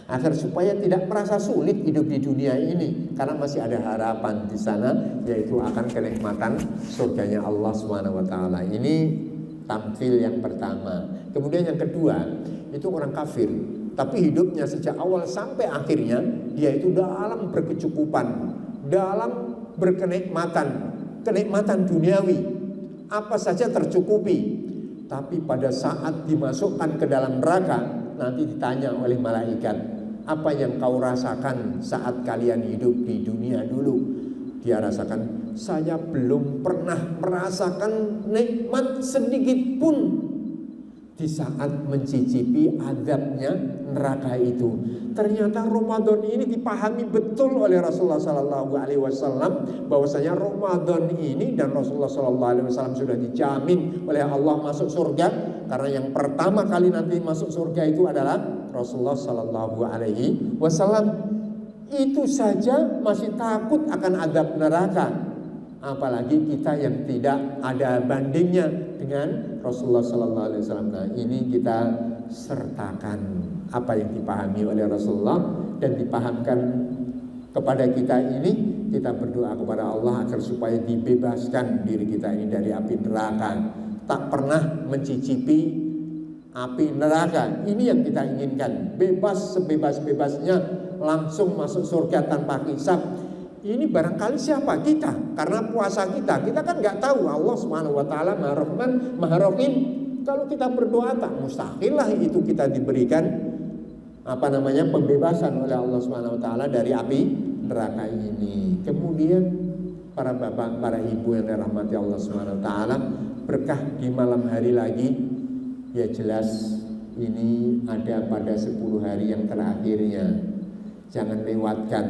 Agar supaya tidak merasa sulit hidup di dunia ini, karena masih ada harapan di sana, yaitu akan kenikmatan surganya Allah Subhanahu wa taala. Ini tampil yang pertama. Kemudian yang kedua, itu orang kafir, tapi hidupnya sejak awal sampai akhirnya dia itu dalam berkecukupan, dalam berkenikmatan, kenikmatan duniawi, apa saja tercukupi. Tapi pada saat dimasukkan ke dalam neraka, nanti ditanya oleh malaikat, apa yang kau rasakan saat kalian hidup di dunia dulu? Dia rasakan, saya belum pernah merasakan nikmat sedikit pun di saat mencicipi azabnya neraka itu. Ternyata Ramadan ini dipahami betul oleh Rasulullah SAW, bahwasanya Ramadan ini dan Rasulullah SAW sudah dijamin oleh Allah masuk surga, karena yang pertama kali nanti masuk surga itu adalah Rasulullah SAW. Itu saja masih takut akan azab neraka, apalagi kita yang tidak ada bandingnya dengan Rasulullah SAW. Nah ini kita sertakan apa yang dipahami oleh Rasulullah dan dipahamkan kepada kita ini. Kita berdoa kepada Allah agar supaya dibebaskan diri kita ini dari api neraka, tak pernah mencicipi api neraka. Ini yang kita inginkan, bebas sebebas-bebasnya, langsung masuk surga tanpa hisab. Ini barangkali siapa? Kita, karena puasa kita kan nggak tahu. Allah Subhanahu wa taala Maha Rahman, Maha Rahim. Kalau kita berdoa tak mustahil lah itu kita diberikan pembebasan oleh Allah Subhanahu wa taala dari api neraka ini. Kemudian para bapak, para ibu yang dirahmati Allah Subhanahu wa taala, berkah di malam hari lagi. Ya jelas ini ada pada 10 hari yang terakhirnya. Jangan lewatkan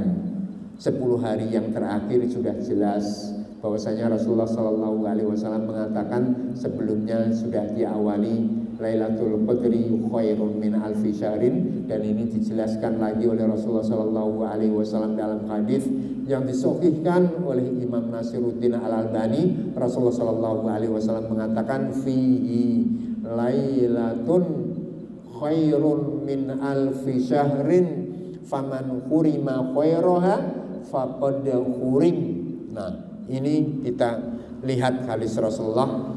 10 hari yang terakhir. Sudah jelas bahwasanya Rasulullah SAW mengatakan sebelumnya sudah diawali Lailatul Qadri khairun min alfi syahrin, dan ini dijelaskan lagi oleh Rasulullah SAW dalam hadis yang disahihkan oleh Imam Nasiruddin Al-Albani. Rasulullah SAW mengatakan fihi lailatun khairun min alfi syahrin faman hurima khairaha faqad hurim. Nah, ini kita lihat hadis Rasulullah.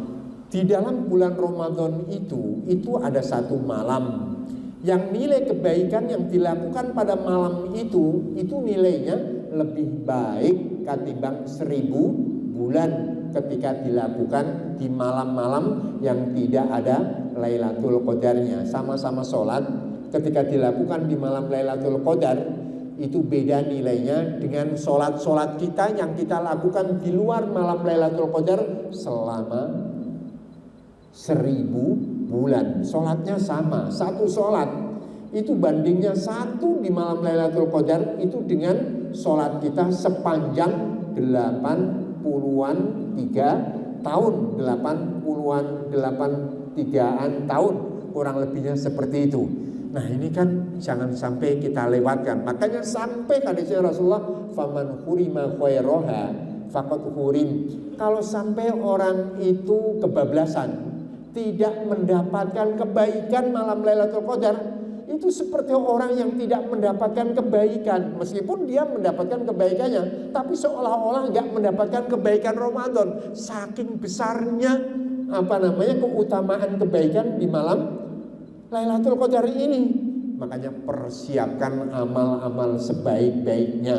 Di dalam bulan Ramadan itu ada satu malam yang nilai kebaikan yang dilakukan pada malam itu nilainya lebih baik ketimbang 1000 bulan ketika dilakukan di malam-malam yang tidak ada Lailatul Qadarnya. Sama-sama sholat, ketika dilakukan di malam Lailatul Qadar itu beda nilainya dengan sholat-sholat kita yang kita lakukan di luar malam Lailatul Qadar selama 1000 bulan. Sholatnya sama, satu sholat itu bandingnya satu di malam Lailatul Qadar itu dengan sholat kita sepanjang 80-an 3 tahun, 80-an 83-an tahun, kurang lebihnya seperti itu. Nah ini kan jangan sampai kita lewatkan. Makanya sampai hadisnya Rasulullah, faman hurima khairaha faqad hurim. Kalau sampai orang itu kebablasan, tidak mendapatkan kebaikan malam Lailatul Qadar, itu seperti orang yang tidak mendapatkan kebaikan. Meskipun dia mendapatkan kebaikannya, tapi seolah-olah nggak mendapatkan kebaikan Ramadan. Saking besarnya keutamaan kebaikan di malam Lailatul Qadar ini. Makanya persiapkan amal-amal sebaik-baiknya.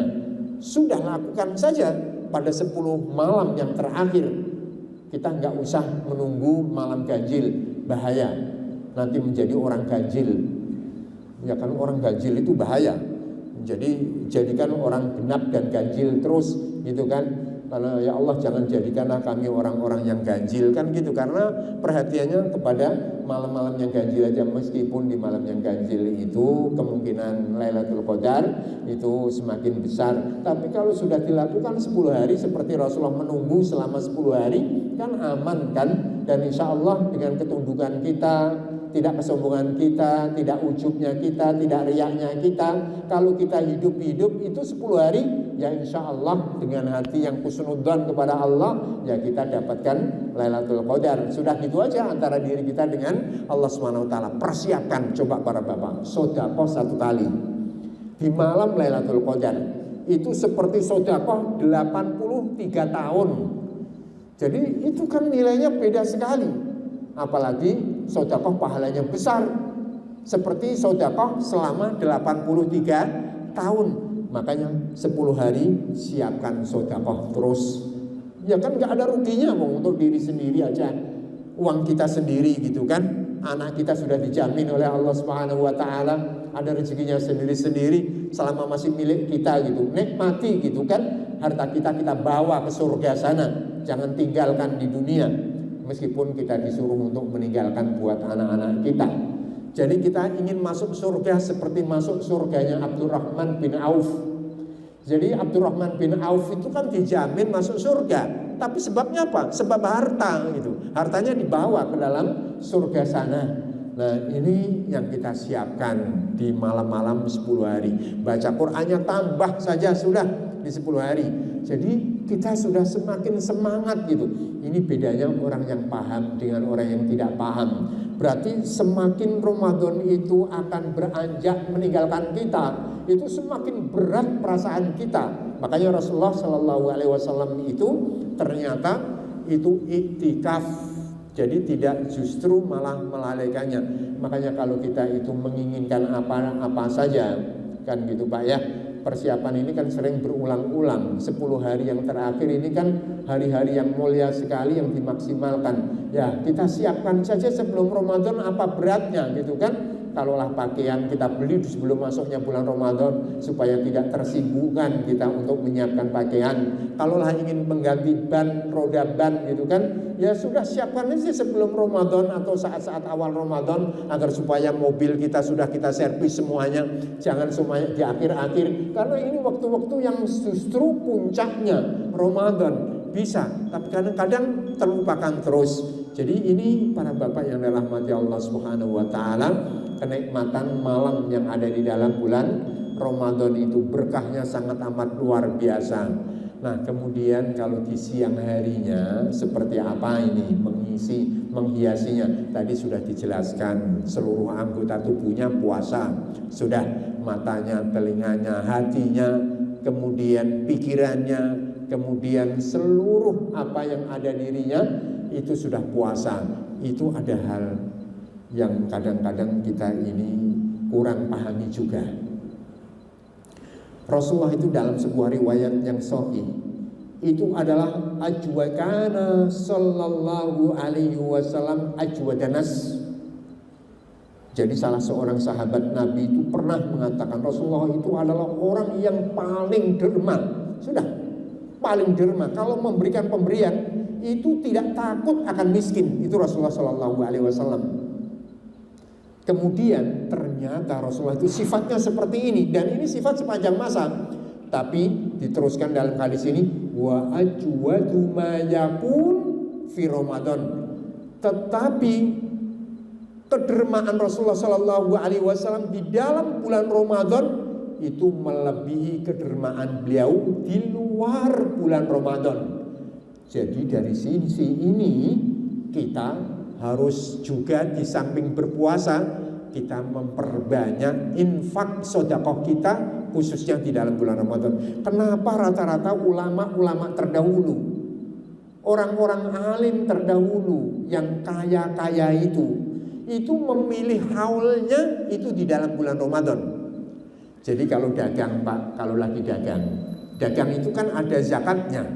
Sudah lakukan saja pada 10 malam yang terakhir. Kita nggak usah menunggu malam ganjil, bahaya. Nanti menjadi orang ganjil. Ya kan, orang ganjil itu bahaya. Jadi jadikan orang genap dan ganjil terus gitu kan. karena ya Allah jangan jadikanlah kami orang-orang yang ganjil, kan gitu, karena perhatiannya kepada malam-malam yang ganjil aja. Meskipun di malam yang ganjil itu kemungkinan Lailatul Qadar itu semakin besar, tapi kalau sudah dilakukan 10 hari seperti Rasulullah menunggu selama 10 hari kan aman kan. Dan insya Allah dengan ketundukan kita, tidak kesombongan kita, tidak ujubnya kita, tidak riaknya kita, kalau kita hidup-hidup itu 10 hari, ya insya Allah dengan hati yang husnudzon kepada Allah, ya kita dapatkan Lailatul Qadar. Sudah gitu aja antara diri kita dengan Allah SWT. Persiapkan, coba para bapak, sedekah 1 kali di malam Lailatul Qadar itu seperti sedekah 83 tahun. Jadi itu kan nilainya beda sekali. Apalagi sedekah pahalanya besar seperti sedekah selama 83 tahun. Makanya 10 hari siapkan sedekah terus. Ya kan gak ada ruginya untuk diri sendiri aja. Uang kita sendiri gitu kan. Anak kita sudah dijamin oleh Allah Subhanahu wa taala, ada rezekinya sendiri-sendiri selama masih milik kita gitu. Nikmati gitu kan. Harta kita bawa ke surga sana. Jangan tinggalkan di dunia. Meskipun kita disuruh untuk meninggalkan buat anak-anak kita. Jadi kita ingin masuk surga seperti masuk surganya Abdurrahman bin Auf. Jadi Abdurrahman bin Auf itu kan dijamin masuk surga. Tapi sebabnya apa? Sebab harta gitu. Hartanya dibawa ke dalam surga sana. Nah ini yang kita siapkan di malam-malam 10 hari. Baca Qur'annya tambah saja sudah di 10 hari. Jadi kita sudah semakin semangat gitu. Ini bedanya orang yang paham dengan orang yang tidak paham. Berarti semakin Ramadan itu akan beranjak meninggalkan kita, itu semakin berat perasaan kita. Makanya Rasulullah SAW itu ternyata itu iktikaf. Jadi tidak justru malah melalaikannya. Makanya kalau kita itu menginginkan apa saja, kan gitu Pak ya. Persiapan ini kan sering berulang-ulang. 10 hari yang terakhir ini kan hari-hari yang mulia sekali yang dimaksimalkan. Ya kita siapkan saja sebelum Ramadan apa beratnya gitu kan. Kalaulah pakaian kita beli sebelum masuknya bulan Ramadan supaya tidak tersibukkan kita untuk menyiapkan pakaian. Kalaulah ingin mengganti ban, roda ban gitu kan, ya sudah siapkan aja sebelum Ramadan atau saat-saat awal Ramadan agar supaya mobil kita sudah kita servis semuanya. Jangan semuanya di akhir-akhir, karena ini waktu-waktu yang justru puncaknya Ramadan. Bisa, tapi kadang-kadang terlupakan terus. Jadi ini para bapak yang dirahmati Allah Subhanahu wa taala, kenikmatan malam yang ada di dalam bulan Ramadan itu berkahnya sangat amat luar biasa. Nah, kemudian kalau di siang harinya seperti apa ini menghiasinya? Tadi sudah dijelaskan, seluruh anggota tubuhnya puasa. Sudah, matanya, telinganya, hatinya, kemudian pikirannya, kemudian seluruh apa yang ada dirinya itu sudah puasa. Itu ada hal yang kadang-kadang kita ini kurang pahami juga. Rasulullah itu dalam sebuah riwayat yang sahih itu adalah ajwadana sallallahu alaihi wasallam ajwadanas. Jadi salah seorang sahabat Nabi itu pernah mengatakan Rasulullah itu adalah orang yang paling derma. Sudah, paling derma. Kalau memberikan pemberian itu tidak takut akan miskin. Itu Rasulullah sallallahu alaihi wasallam. Kemudian ternyata Rasulullah itu sifatnya seperti ini, dan ini sifat sepanjang masa. Tapi diteruskan dalam hadis ini, wa ajwadu ma yakun fi Ramadan. Tetapi kedermaan Rasulullah sallallahu alaihi wasallam di dalam bulan Ramadan itu melebihi kedermaan beliau di luar bulan Ramadan. Jadi dari sisi ini kita harus juga di samping berpuasa kita memperbanyak infak sedekah kita khususnya di dalam bulan Ramadan. Kenapa rata-rata ulama-ulama terdahulu, orang-orang alim terdahulu yang kaya-kaya itu memilih haulnya itu di dalam bulan Ramadan. Jadi kalau dagang Pak, kalau lagi dagang itu kan ada zakatnya.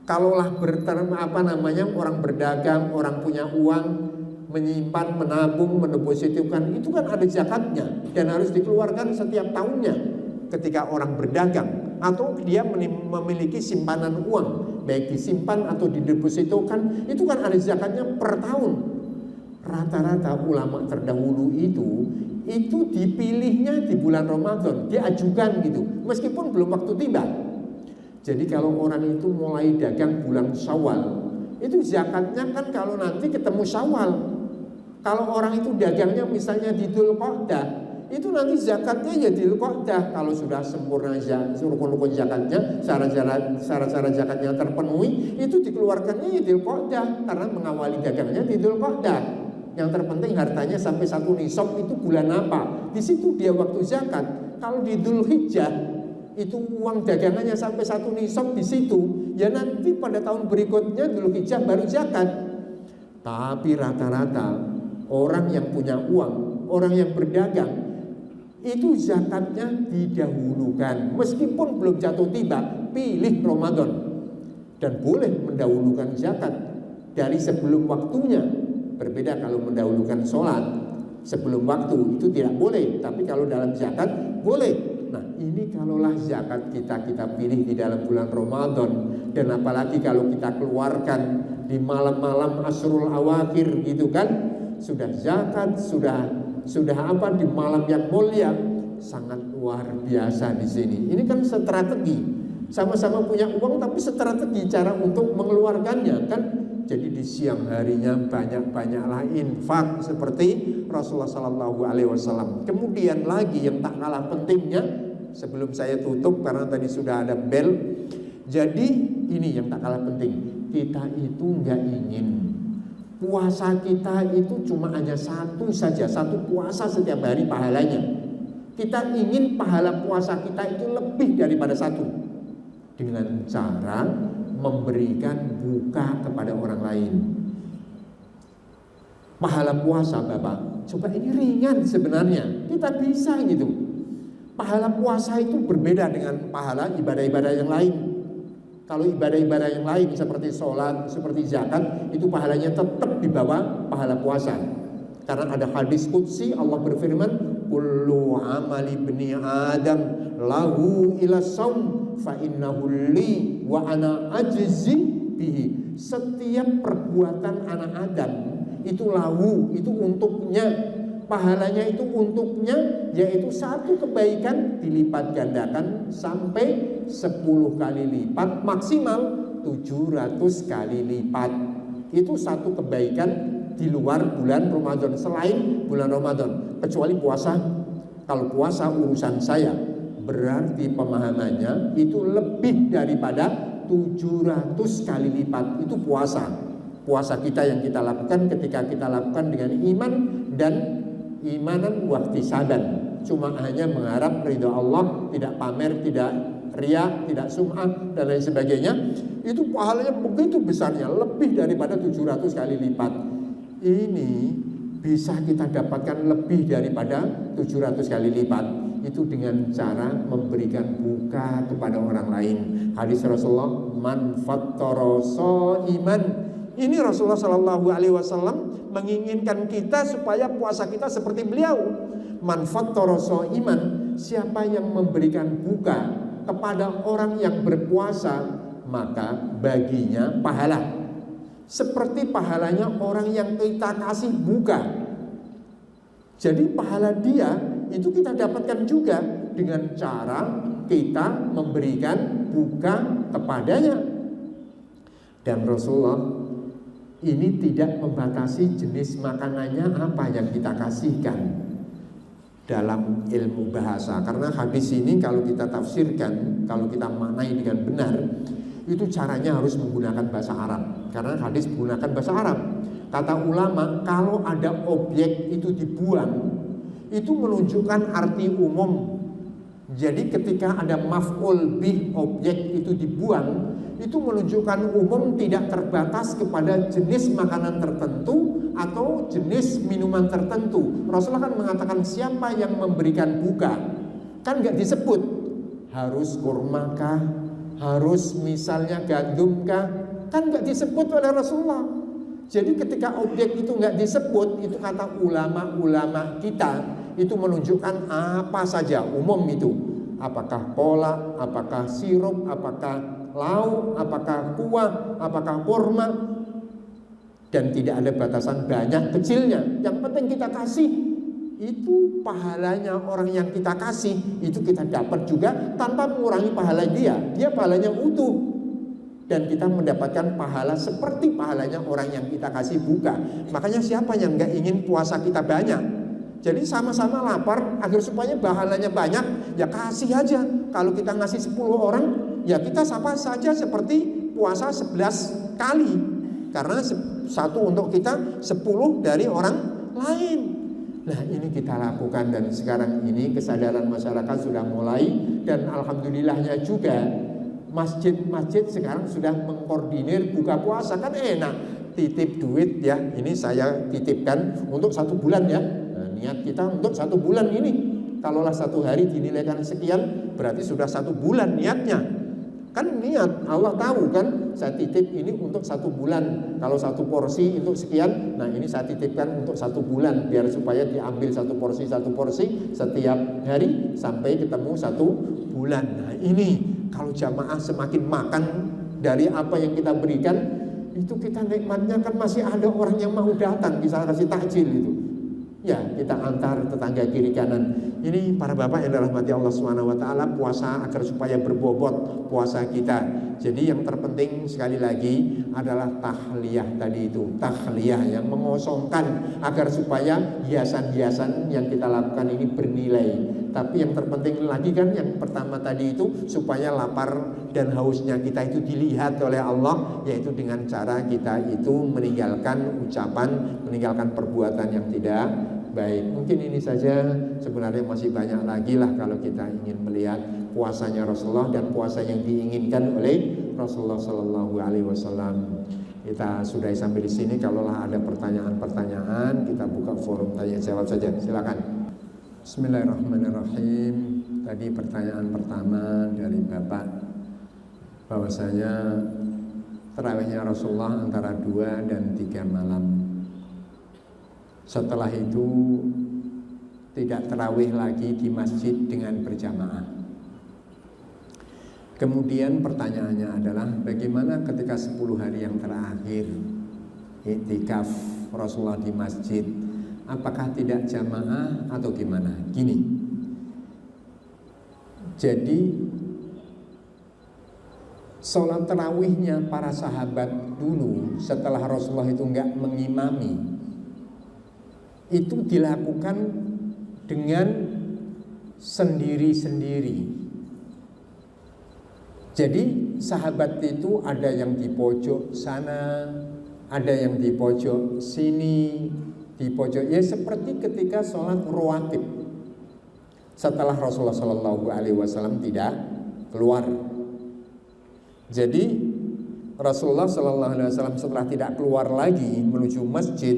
Kalaulah orang berdagang, orang punya uang, menyimpan, menabung, mendepositkan, itu kan ada zakatnya dan harus dikeluarkan setiap tahunnya ketika orang berdagang atau dia memiliki simpanan uang. baik disimpan atau didepositokan, itu kan ada zakatnya per tahun. Rata-rata ulama terdahulu itu dipilihnya di bulan Ramadan, diajukan gitu, meskipun belum waktu tiba. Jadi kalau orang itu mulai dagang bulan Syawal, itu zakatnya kan kalau nanti ketemu Syawal. Kalau orang itu dagangnya misalnya di Dzulqa'dah, itu nanti zakatnya ya di Dzulqa'dah. Kalau sudah sempurna rukun-rukun zakatnya, syarat-syarat zakatnya terpenuhi, itu dikeluarkannya ya di Dzulqa'dah, karena mengawali dagangnya di Dzulqa'dah. Yang terpenting hartanya sampai 1 nisab itu bulan apa? Di situ dia waktu zakat. Kalau di Dzulhijjah itu uang dagangannya sampai 1 nisab di situ, ya nanti pada tahun berikutnya Dzulhijjah baru zakat. Tapi rata-rata orang yang punya uang, orang yang berdagang, itu zakatnya didahulukan. Meskipun belum jatuh tiba, pilih Ramadan. Dan boleh mendahulukan zakat dari sebelum waktunya. Berbeda kalau mendahulukan sholat sebelum waktu, itu tidak boleh. Tapi kalau dalam zakat boleh. Nah ini kalaulah zakat kita pilih di dalam bulan Ramadan, dan apalagi kalau kita keluarkan di malam-malam Ashrul Awakhir gitu kan, sudah zakat, sudah apa di malam yang mulia, sangat luar biasa di sini. Ini kan strategi, sama-sama punya uang tapi strategi cara untuk mengeluarkannya kan. Jadi di siang harinya banyak-banyaklah infak seperti Rasulullah SAW. Kemudian lagi yang tak kalah pentingnya, sebelum saya tutup karena tadi sudah ada bel. Jadi ini yang tak kalah penting, kita itu nggak ingin puasa kita itu cuma hanya satu saja, satu puasa setiap hari pahalanya. Kita ingin pahala puasa kita itu lebih daripada satu, dengan cara memberikan buka kepada orang lain. Pahala puasa Bapak, coba ini ringan sebenarnya, kita bisa gitu. Pahala puasa itu berbeda dengan pahala ibadah-ibadah yang lain. Kalau ibadah-ibadah yang lain seperti sholat, seperti zakat, itu pahalanya tetap di bawah pahala puasa. Karena ada hadis qudsi, Allah berfirman, kullu amali ibni Adam lahu ila saum fa innahu li wa ana ajzi bihi. Setiap perbuatan anak Adam itu lahu, itu untuknya, pahalanya itu untuknya, yaitu satu kebaikan dilipat gandakan sampai 10 kali lipat, maksimal 700 kali lipat. Itu satu kebaikan di luar bulan Ramadan, selain bulan Ramadan, kecuali puasa. Kalau puasa urusan saya, berarti pemahamannya itu lebih daripada 700 kali lipat. Itu puasa kita yang kita lakukan ketika kita lakukan dengan iman dan imanan wahtisaban, cuma hanya mengharap ridha Allah, tidak pamer, tidak riya, tidak sum'ah dan lain sebagainya. Itu pahalanya begitu besarnya, lebih daripada 700 kali lipat. Ini bisa kita dapatkan lebih daripada 700 kali lipat, itu dengan cara memberikan buka kepada orang lain. Hadis Rasulullah, man fattara shaiman. Ini Rasulullah SAW menginginkan kita supaya puasa kita seperti beliau. Man fattara shaiman, siapa yang memberikan buka kepada orang yang berpuasa, maka baginya pahala seperti pahalanya orang yang kita kasih buka. Jadi pahala dia itu kita dapatkan juga dengan cara kita memberikan buka kepadanya. Dan Rasulullah ini tidak membatasi jenis makanannya apa yang kita kasihkan dalam ilmu bahasa. Karena hadis ini kalau kita tafsirkan, kalau kita maknai dengan benar, itu caranya harus menggunakan bahasa Arab. Karena hadis menggunakan bahasa Arab. Kata ulama, kalau ada objek itu dibuang, itu menunjukkan arti umum. Jadi ketika ada maf'ul bih, objek itu dibuang, itu menunjukkan umum, tidak terbatas kepada jenis makanan tertentu atau jenis minuman tertentu. Rasulullah kan mengatakan siapa yang memberikan buka, kan nggak disebut harus kurma kah, harus misalnya gandum kah, kan nggak disebut oleh Rasulullah. Jadi ketika objek itu nggak disebut, itu kata ulama-ulama kita, itu menunjukkan apa saja, umum itu. Apakah kolak, apakah sirup, apakah lauk, apakah kuah, apakah kurma, dan tidak ada batasan banyak kecilnya. Yang penting kita kasih. Itu pahalanya orang yang kita kasih, itu kita dapat juga tanpa mengurangi pahala dia. Dia pahalanya utuh, dan kita mendapatkan pahala seperti pahalanya orang yang kita kasih buka. Makanya siapa yang nggak ingin puasa kita banyak? Jadi sama-sama lapar, agar supaya pahalanya banyak, ya kasih aja. Kalau kita ngasih 10 orang, ya kita sama saja seperti puasa 11 kali. Karena satu untuk kita, 10 dari orang lain. Nah, ini kita lakukan, dan sekarang ini kesadaran masyarakat sudah mulai, dan alhamdulillahnya juga masjid-masjid sekarang sudah mengkoordinir buka puasa. Kan enak, titip duit ya, ini saya titipkan untuk 1 bulan ya. Nah, niat kita untuk 1 bulan ini. Kalaulah 1 hari dinilaikan sekian, berarti sudah 1 bulan niatnya. Kan niat, Allah tahu kan, saya titip ini untuk 1 bulan. Kalau 1 porsi untuk sekian, nah ini saya titipkan untuk 1 bulan, biar supaya diambil 1 porsi setiap hari sampai ketemu 1 bulan. Nah ini kalau jamaah semakin makan dari apa yang kita berikan, itu kita nikmatnya kan masih ada orang yang mau datang, bisa kasih takjil itu. Ya, kita antar tetangga kiri kanan. Ini para bapak yang dirahmati Allah Subhanahu wa taala, puasa agar supaya berbobot puasa kita. Jadi yang terpenting sekali lagi adalah tahliyah tadi itu. Tahliyah yang mengosongkan agar supaya hiasan-hiasan yang kita lakukan ini bernilai. Tapi yang terpenting lagi kan yang pertama tadi itu, supaya lapar dan hausnya kita itu dilihat oleh Allah, yaitu dengan cara kita itu meninggalkan ucapan, meninggalkan perbuatan yang tidak baik. Mungkin ini saja, sebenarnya masih banyak lagi lah kalau kita ingin melihat puasanya Rasulullah dan puasa yang diinginkan oleh Rasulullah Sallallahu Alaihi Wasallam. Kita sudah sampai di sini. Kalaulah ada pertanyaan-pertanyaan, kita buka forum tanya jawab saja. Silakan. Bismillahirrahmanirrahim. Tadi pertanyaan pertama dari Bapak, bahwasanya tarawihnya Rasulullah antara 2 dan 3 malam. Setelah itu tidak tarawih lagi di masjid dengan berjamaah. Kemudian pertanyaannya adalah, bagaimana ketika 10 hari yang terakhir iktikaf Rasulullah di masjid? Apakah tidak jamaah atau gimana? Gini, jadi sholat tarawihnya para sahabat dulu setelah Rasulullah itu enggak mengimami, itu dilakukan dengan sendiri-sendiri. Jadi sahabat itu ada yang di pojok sana, ada yang di pojok sini, di pojok, ya seperti ketika sholat rawatib setelah Rasulullah Shallallahu Alaihi Wasallam tidak keluar. Jadi Rasulullah Shallallahu Alaihi Wasallam setelah tidak keluar lagi menuju masjid,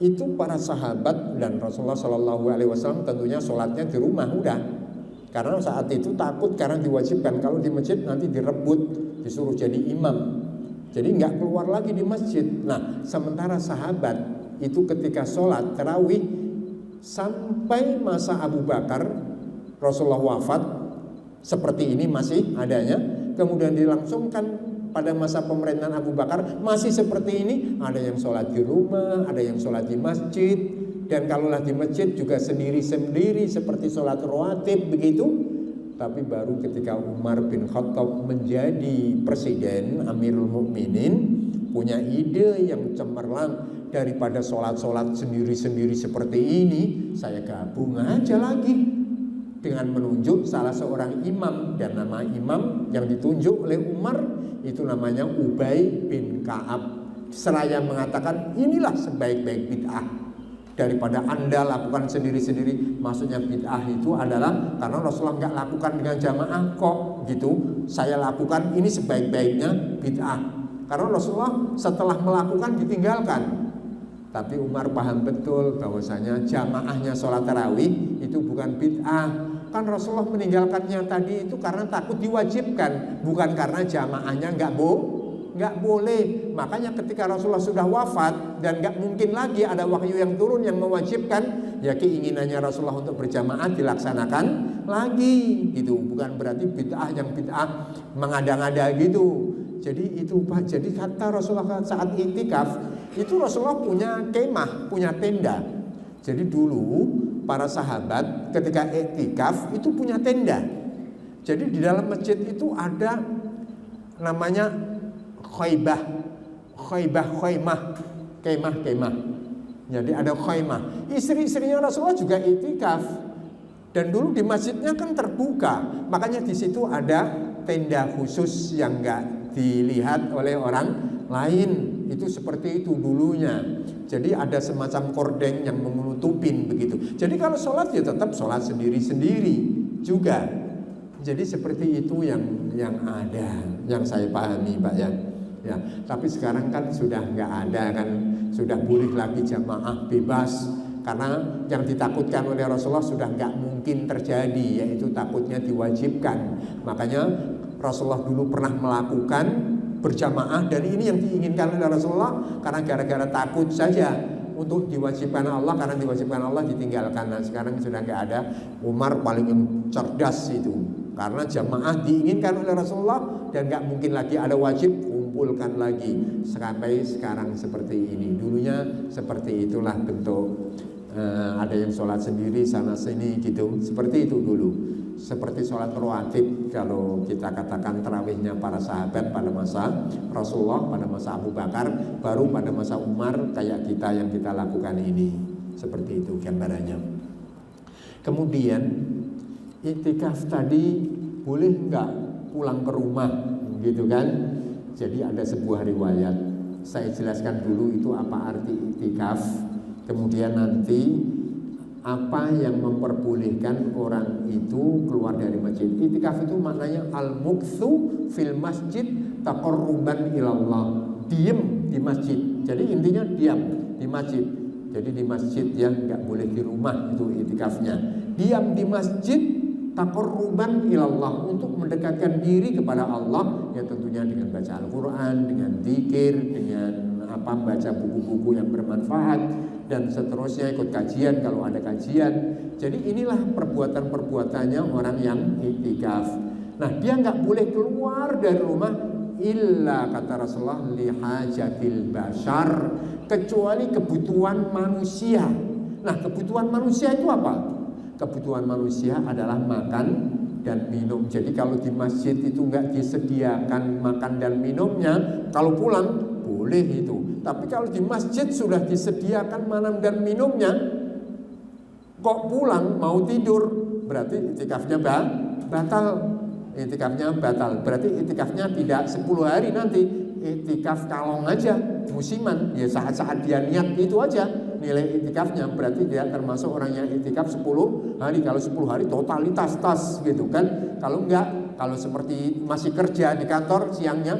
itu para sahabat dan Rasulullah Shallallahu Alaihi Wasallam tentunya sholatnya di rumah udah, karena saat itu takut karena diwajibkan, kalau di masjid nanti direbut disuruh jadi imam, jadi nggak keluar lagi di masjid. Nah, sementara sahabat itu ketika sholat tarawih sampai masa Abu Bakar, Rasulullah wafat seperti ini masih adanya, kemudian dilangsungkan pada masa pemerintahan Abu Bakar masih seperti ini, ada yang sholat di rumah, ada yang sholat di masjid, dan kalaulah di masjid juga sendiri-sendiri seperti sholat rawatib begitu. Tapi baru ketika Umar bin Khattab menjadi presiden, Amirul Mukminin, punya ide yang cemerlang, daripada sholat-sholat sendiri-sendiri seperti ini, saya gabung aja lagi dengan menunjuk salah seorang imam, dan nama imam yang ditunjuk oleh Umar itu namanya Ubay bin Ka'ab. Seraya mengatakan, inilah sebaik-baik bid'ah daripada Anda lakukan sendiri-sendiri. Maksudnya bid'ah itu adalah karena Rasulullah nggak lakukan dengan jamaah kok gitu, saya lakukan, ini sebaik-baiknya bid'ah. Karena Rasulullah setelah melakukan ditinggalkan. Tapi Umar paham betul bahwasanya jamaahnya sholat tarawih itu bukan bid'ah. Kan Rasulullah meninggalkannya tadi itu karena takut diwajibkan, bukan karena jamaahnya nggak nggak boleh. Makanya ketika Rasulullah sudah wafat dan nggak mungkin lagi ada wahyu yang turun yang mewajibkan, ya keinginannya Rasulullah untuk berjamaah dilaksanakan lagi gitu. Bukan berarti bid'ah yang bid'ah mengada-ngada gitu. Jadi itu Pak, jadi kata Rasulullah saat iktikaf itu Rasulullah punya kemah, punya tenda. Jadi dulu para sahabat ketika iktikaf itu punya tenda. Jadi di dalam masjid itu ada namanya khaymah. Jadi ada khaymah. Istri-istrinya Rasulullah juga iktikaf. Dan dulu di masjidnya kan terbuka. Makanya di situ ada tenda khusus yang enggak dilihat oleh orang lain. Itu seperti itu dulunya. Jadi ada semacam kordeng yang menutupin begitu. Jadi kalau sholat ya tetap sholat sendiri-sendiri juga. Jadi seperti itu yang ada, yang saya pahami Pak ya. Ya, tapi sekarang kan sudah nggak ada kan, sudah boleh lagi jamaah bebas. Karena yang ditakutkan oleh Rasulullah sudah nggak mungkin terjadi, yaitu takutnya diwajibkan. Makanya Rasulullah dulu pernah melakukan berjamaah, dan ini yang diinginkan oleh Rasulullah karena gara-gara takut saja untuk diwajibkan Allah, karena diwajibkan Allah ditinggalkan. Nah sekarang sudah nggak ada. Umar paling yang cerdas itu. Karena jamaah diinginkan oleh Rasulullah dan gak mungkin lagi ada wajib, kumpulkan lagi. Sampai sekarang seperti ini. Dulunya seperti itulah bentuk ada yang sholat sendiri sana sini gitu. Seperti itu dulu. Seperti sholat rawatib kalau kita katakan tarawihnya para sahabat pada masa Rasulullah, pada masa Abu Bakar, baru pada masa Umar kayak kita yang kita lakukan ini. Seperti itu gambarannya. Kemudian iktikaf tadi boleh nggak pulang ke rumah gitu kan? Jadi ada sebuah riwayat. Saya jelaskan dulu itu apa arti iktikaf. Kemudian nanti apa yang memperbolehkan orang itu keluar dari masjid. Iktikaf itu maknanya al-mukthu fil masjid taqarruban ilallah. Diem di masjid. Jadi intinya diam di masjid. Jadi di masjid ya, nggak boleh di rumah itu iktikafnya. Diam di masjid taqarruban ilallah, untuk mendekatkan diri kepada Allah, ya tentunya dengan baca Al-Quran, dengan zikir, dengan baca buku-buku yang bermanfaat, dan seterusnya, ikut kajian kalau ada kajian. Jadi inilah perbuatan-perbuatannya orang yang iktikaf. Nah dia nggak boleh keluar dari rumah illa, kata Rasulullah, lihajatil bashar, kecuali kebutuhan manusia. Nah kebutuhan manusia itu apa? Kebutuhan manusia adalah makan dan minum. Jadi kalau di masjid itu nggak disediakan makan dan minumnya, kalau pulang boleh itu. Tapi kalau di masjid sudah disediakan makan dan minumnya, kok pulang mau tidur, berarti iktikafnya batal. Iktikafnya batal. Berarti iktikafnya tidak 10 hari nanti. Iktikaf kalong aja, musiman. Ya saat-saat dia niat itu aja nilai iktikafnya. Berarti dia termasuk orang yang iktikaf 10 hari. Kalau 10 hari totalitas tas gitu kan. Kalau enggak, kalau seperti masih kerja di kantor siangnya,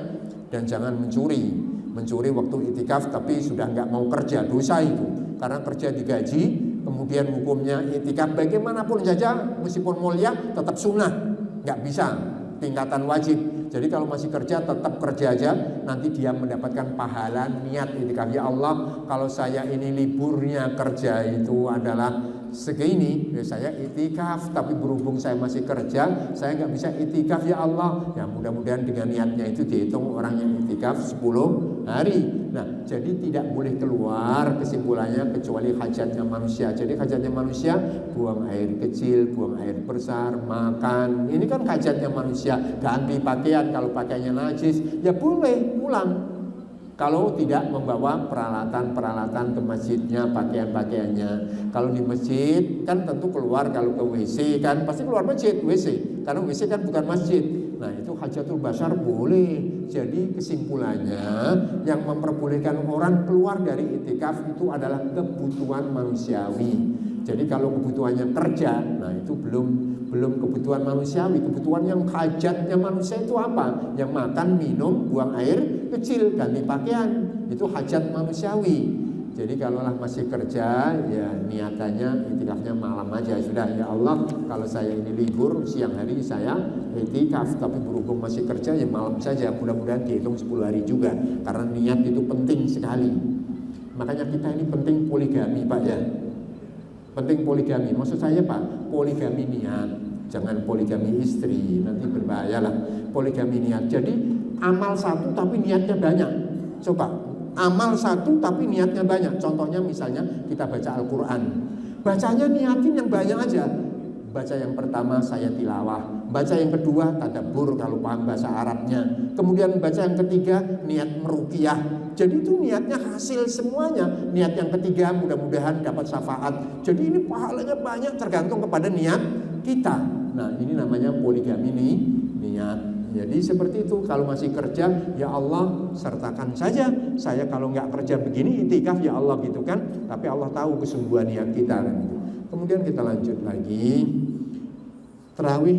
dan jangan mencuri waktu iktikaf tapi sudah enggak mau kerja, dosa itu. Karena kerja digaji, kemudian hukumnya iktikaf bagaimanapun saja meskipun mulia tetap sunnah, enggak bisa tingkatan wajib. Jadi kalau masih kerja tetap kerja aja, nanti dia mendapatkan pahala niat iktikaf. Ya Allah, kalau saya ini liburnya kerja itu adalah segini, ya saya iktikaf, tapi berhubung saya masih kerja, saya nggak bisa iktikaf ya Allah. Ya mudah-mudahan dengan niatnya itu dihitung orang yang iktikaf 10 hari. Nah, jadi tidak boleh keluar, kesimpulannya, kecuali hajatnya manusia. Jadi hajatnya manusia, buang air kecil, buang air besar, makan. Ini kan hajatnya manusia. Ganti pakaian, kalau pakaiannya najis, ya boleh pulang. Kalau tidak membawa peralatan-peralatan ke masjidnya, pakaian-pakaiannya. Kalau di masjid kan tentu keluar, kalau ke WC kan pasti keluar masjid, WC. Karena WC kan bukan masjid. Nah itu hajatul bashar boleh. Jadi kesimpulannya yang memperbolehkan orang keluar dari iktikaf itu adalah kebutuhan manusiawi. Jadi kalau kebutuhannya kerja, nah itu belum kebutuhan manusiawi. Kebutuhan yang hajatnya manusia itu apa? Yang makan, minum, buang air kecil, ganti pakaian, itu hajat manusiawi. Jadi kalaulah masih kerja, ya niatannya itikafnya malam aja sudah. Ya Allah, kalau saya ini libur siang hari saya itikaf, tapi berhubung masih kerja ya malam saja. Mudah-mudahan dihitung 10 hari juga, karena niat itu penting sekali. Makanya kita ini penting poligami Pak ya. Penting poligami. Maksud saya Pak, poligami niat, jangan poligami istri, nanti berbahaya lah. Poligami niat. Jadi amal satu tapi niatnya banyak. Coba. Amal satu tapi niatnya banyak. Contohnya misalnya kita baca Al-Quran, bacanya niatin yang banyak aja. Baca yang pertama saya tilawah, baca yang kedua tadabbur kalau paham bahasa Arabnya, kemudian baca yang ketiga niat meruqyah. Jadi itu niatnya hasil semuanya. Niat yang ketiga mudah-mudahan dapat syafaat. Jadi ini pahalanya banyak tergantung kepada niat kita. Nah ini namanya poligami nih, niat. Jadi seperti itu, kalau masih kerja, ya Allah sertakan saja. Saya kalau nggak kerja begini itikaf ya Allah gitu kan. Tapi Allah tahu kesungguhan niat kita kan gitu. Kemudian kita lanjut lagi. Tarawih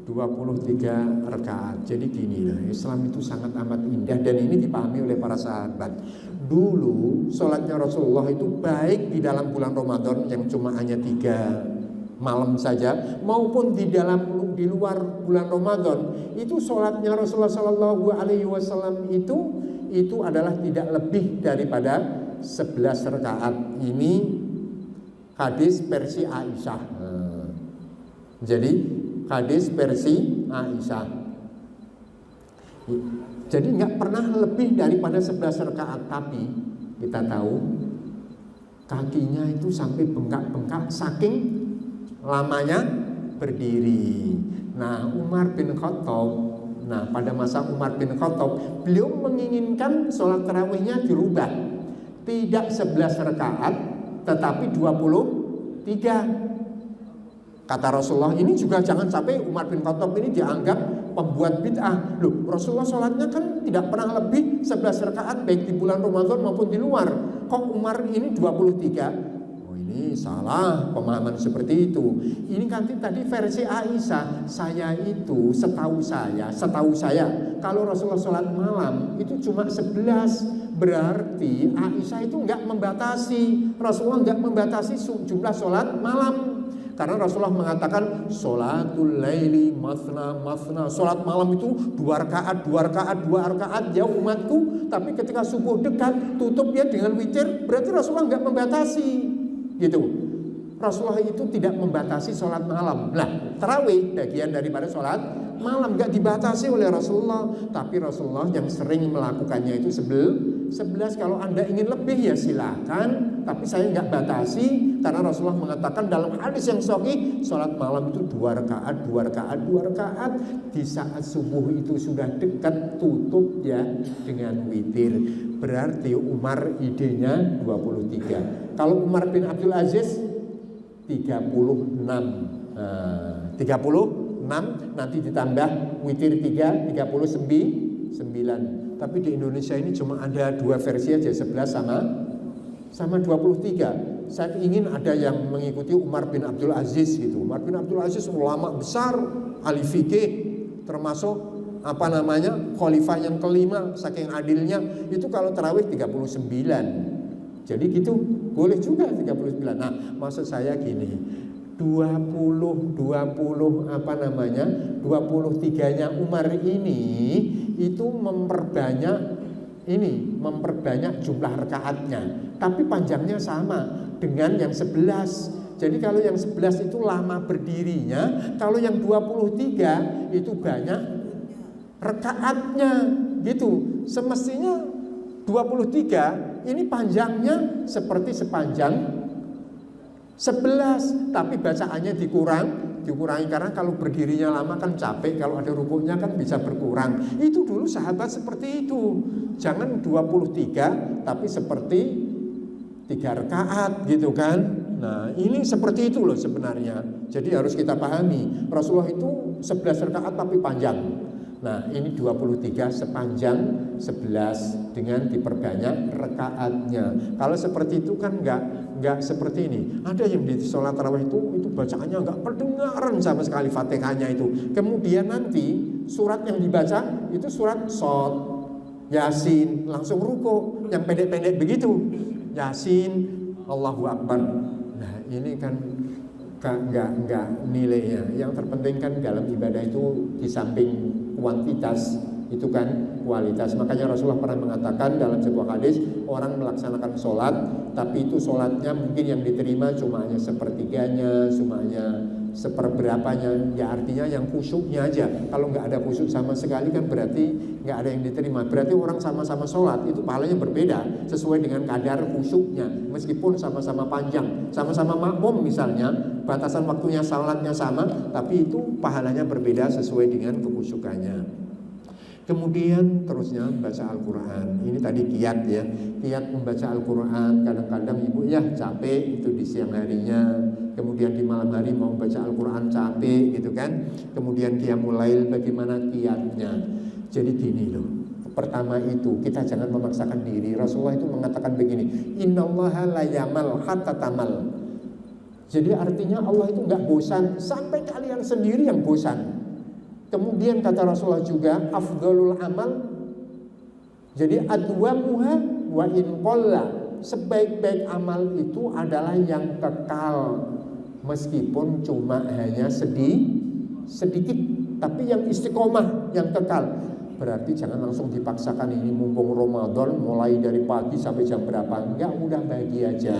23 rakaat. Jadi gini lah, Islam itu sangat amat indah dan ini dipahami oleh para sahabat. Dulu sholatnya Rasulullah itu baik di dalam bulan Ramadan yang cuma hanya 3 malam saja, maupun di luar bulan Ramadan, itu sholatnya Rasulullah Shallallahu Alaihi Wasallam itu adalah tidak lebih daripada 11 rakaat. Ini hadis versi Aisyah. Jadi hadis versi Aisyah. Jadi nggak pernah lebih daripada 11 rakaat, tapi kita tahu kakinya itu sampai bengkak-bengkak saking lamanya berdiri. Nah Umar bin Khattab, pada masa Umar bin Khattab, beliau menginginkan sholat tarawihnya dirubah, tidak 11 rakaat tetapi 23. Kata Rasulullah, ini juga jangan sampai Umar bin Khattab ini dianggap pembuat bid'ah. Loh, Rasulullah sholatnya kan tidak pernah lebih 11 rakaat baik di bulan Ramadan maupun di luar. Kok Umar ini 23? Ini salah pemahaman seperti itu. Ini kan tadi versi Aisyah. Saya itu setahu saya kalau Rasulullah sholat malam itu cuma 11. Berarti Aisyah itu enggak membatasi. Rasulullah enggak membatasi jumlah sholat malam. Karena Rasulullah mengatakan sholatul laili mathna mathna. Sholat malam itu 2 rakaat ya umatku. Tapi ketika subuh dekat tutup ya dengan witir. Berarti Rasulullah enggak membatasi. Gitu. Rasulullah itu tidak membatasi sholat malam. Nah, tarawih bagian daripada sholat malam, nggak dibatasi oleh Rasulullah. Tapi Rasulullah yang sering melakukannya itu 11. Kalau Anda ingin lebih ya silakan, tapi saya nggak batasi. Karena Rasulullah mengatakan dalam hadis yang sahih, sholat malam itu 2 rakaat. Di saat subuh itu sudah dekat tutup ya dengan witir. Berarti Umar idenya 23. Kalau Umar bin Abdul Aziz 36. 36 nanti ditambah witir 3, 39. Tapi di Indonesia ini cuma ada 2 versi aja, 11 sama 23. Saya ingin ada yang mengikuti Umar bin Abdul Aziz gitu. Umar bin Abdul Aziz ulama besar, ahli fikih, termasuk khalifah yang kelima, saking adilnya. Itu kalau tarawih 39. Jadi gitu, boleh juga 39. Nah, maksud saya gini, 23-nya Umar ini itu memperbanyak jumlah rakaatnya, tapi panjangnya sama dengan yang 11. Jadi kalau yang 11 itu lama berdirinya, kalau yang 23 itu banyak rakaatnya gitu. Semestinya 23 ini panjangnya seperti sepanjang 11, tapi bacaannya dikurangi karena kalau berdirinya lama kan capek, kalau ada rukuknya kan bisa berkurang. Itu dulu sahabat seperti itu. Jangan 23 tapi seperti 3 rakaat gitu kan. Nah ini seperti itu loh sebenarnya. Jadi harus kita pahami, Rasulullah itu 11 rakaat tapi panjang. Nah ini 23 sepanjang 11 dengan diperbanyak rakaatnya. Kalau seperti itu kan enggak seperti ini. Ada yang di sholat tarawih itu bacaannya enggak kedengaran sama sekali Fatihahnya itu. Kemudian nanti surat yang dibaca itu surat Shad, Yasin, langsung ruku yang pendek-pendek begitu. Yasin, Allahu Akbar. Nah ini kan enggak nilainya. Yang terpenting kan dalam ibadah itu di samping kuantitas itu kan kualitas. Makanya Rasulullah pernah mengatakan dalam sebuah hadis, orang melaksanakan sholat tapi itu sholatnya mungkin yang diterima cuma hanya sepertiganya, cuma hanya seperberapanya, ya artinya yang khusyuknya aja. Kalau nggak ada khusyuk sama sekali kan berarti nggak ada yang diterima. Berarti orang sama-sama sholat itu pahalanya berbeda sesuai dengan kadar khusyuknya. Meskipun sama-sama panjang, sama-sama makmum misalnya, batasan waktunya sholatnya sama, tapi itu pahalanya berbeda sesuai dengan kekhusyukannya. Kemudian terusnya baca Al-Quran. Ini tadi kiat ya, kiat membaca Al-Quran. Kadang-kadang ibu ya capek itu di siang harinya, kemudian di malam hari mau baca Al-Quran capek gitu kan. Kemudian Qiyamul Lail, bagaimana kiatnya? Jadi gini loh, pertama itu kita jangan memaksakan diri. Rasulullah itu mengatakan begini, Innallaha la yamal hatta tamal. Jadi artinya Allah itu nggak bosan sampai kalian sendiri yang bosan. Kemudian kata Rasulullah juga afdhalul amal, jadi adwamuha wa in qalla, sebaik-baik amal itu adalah yang kekal meskipun cuma hanya sedikit, tapi yang istiqomah, yang kekal. Berarti jangan langsung dipaksakan ini mumpung Ramadan mulai dari pagi sampai jam berapa. Enggak, udah bagi aja.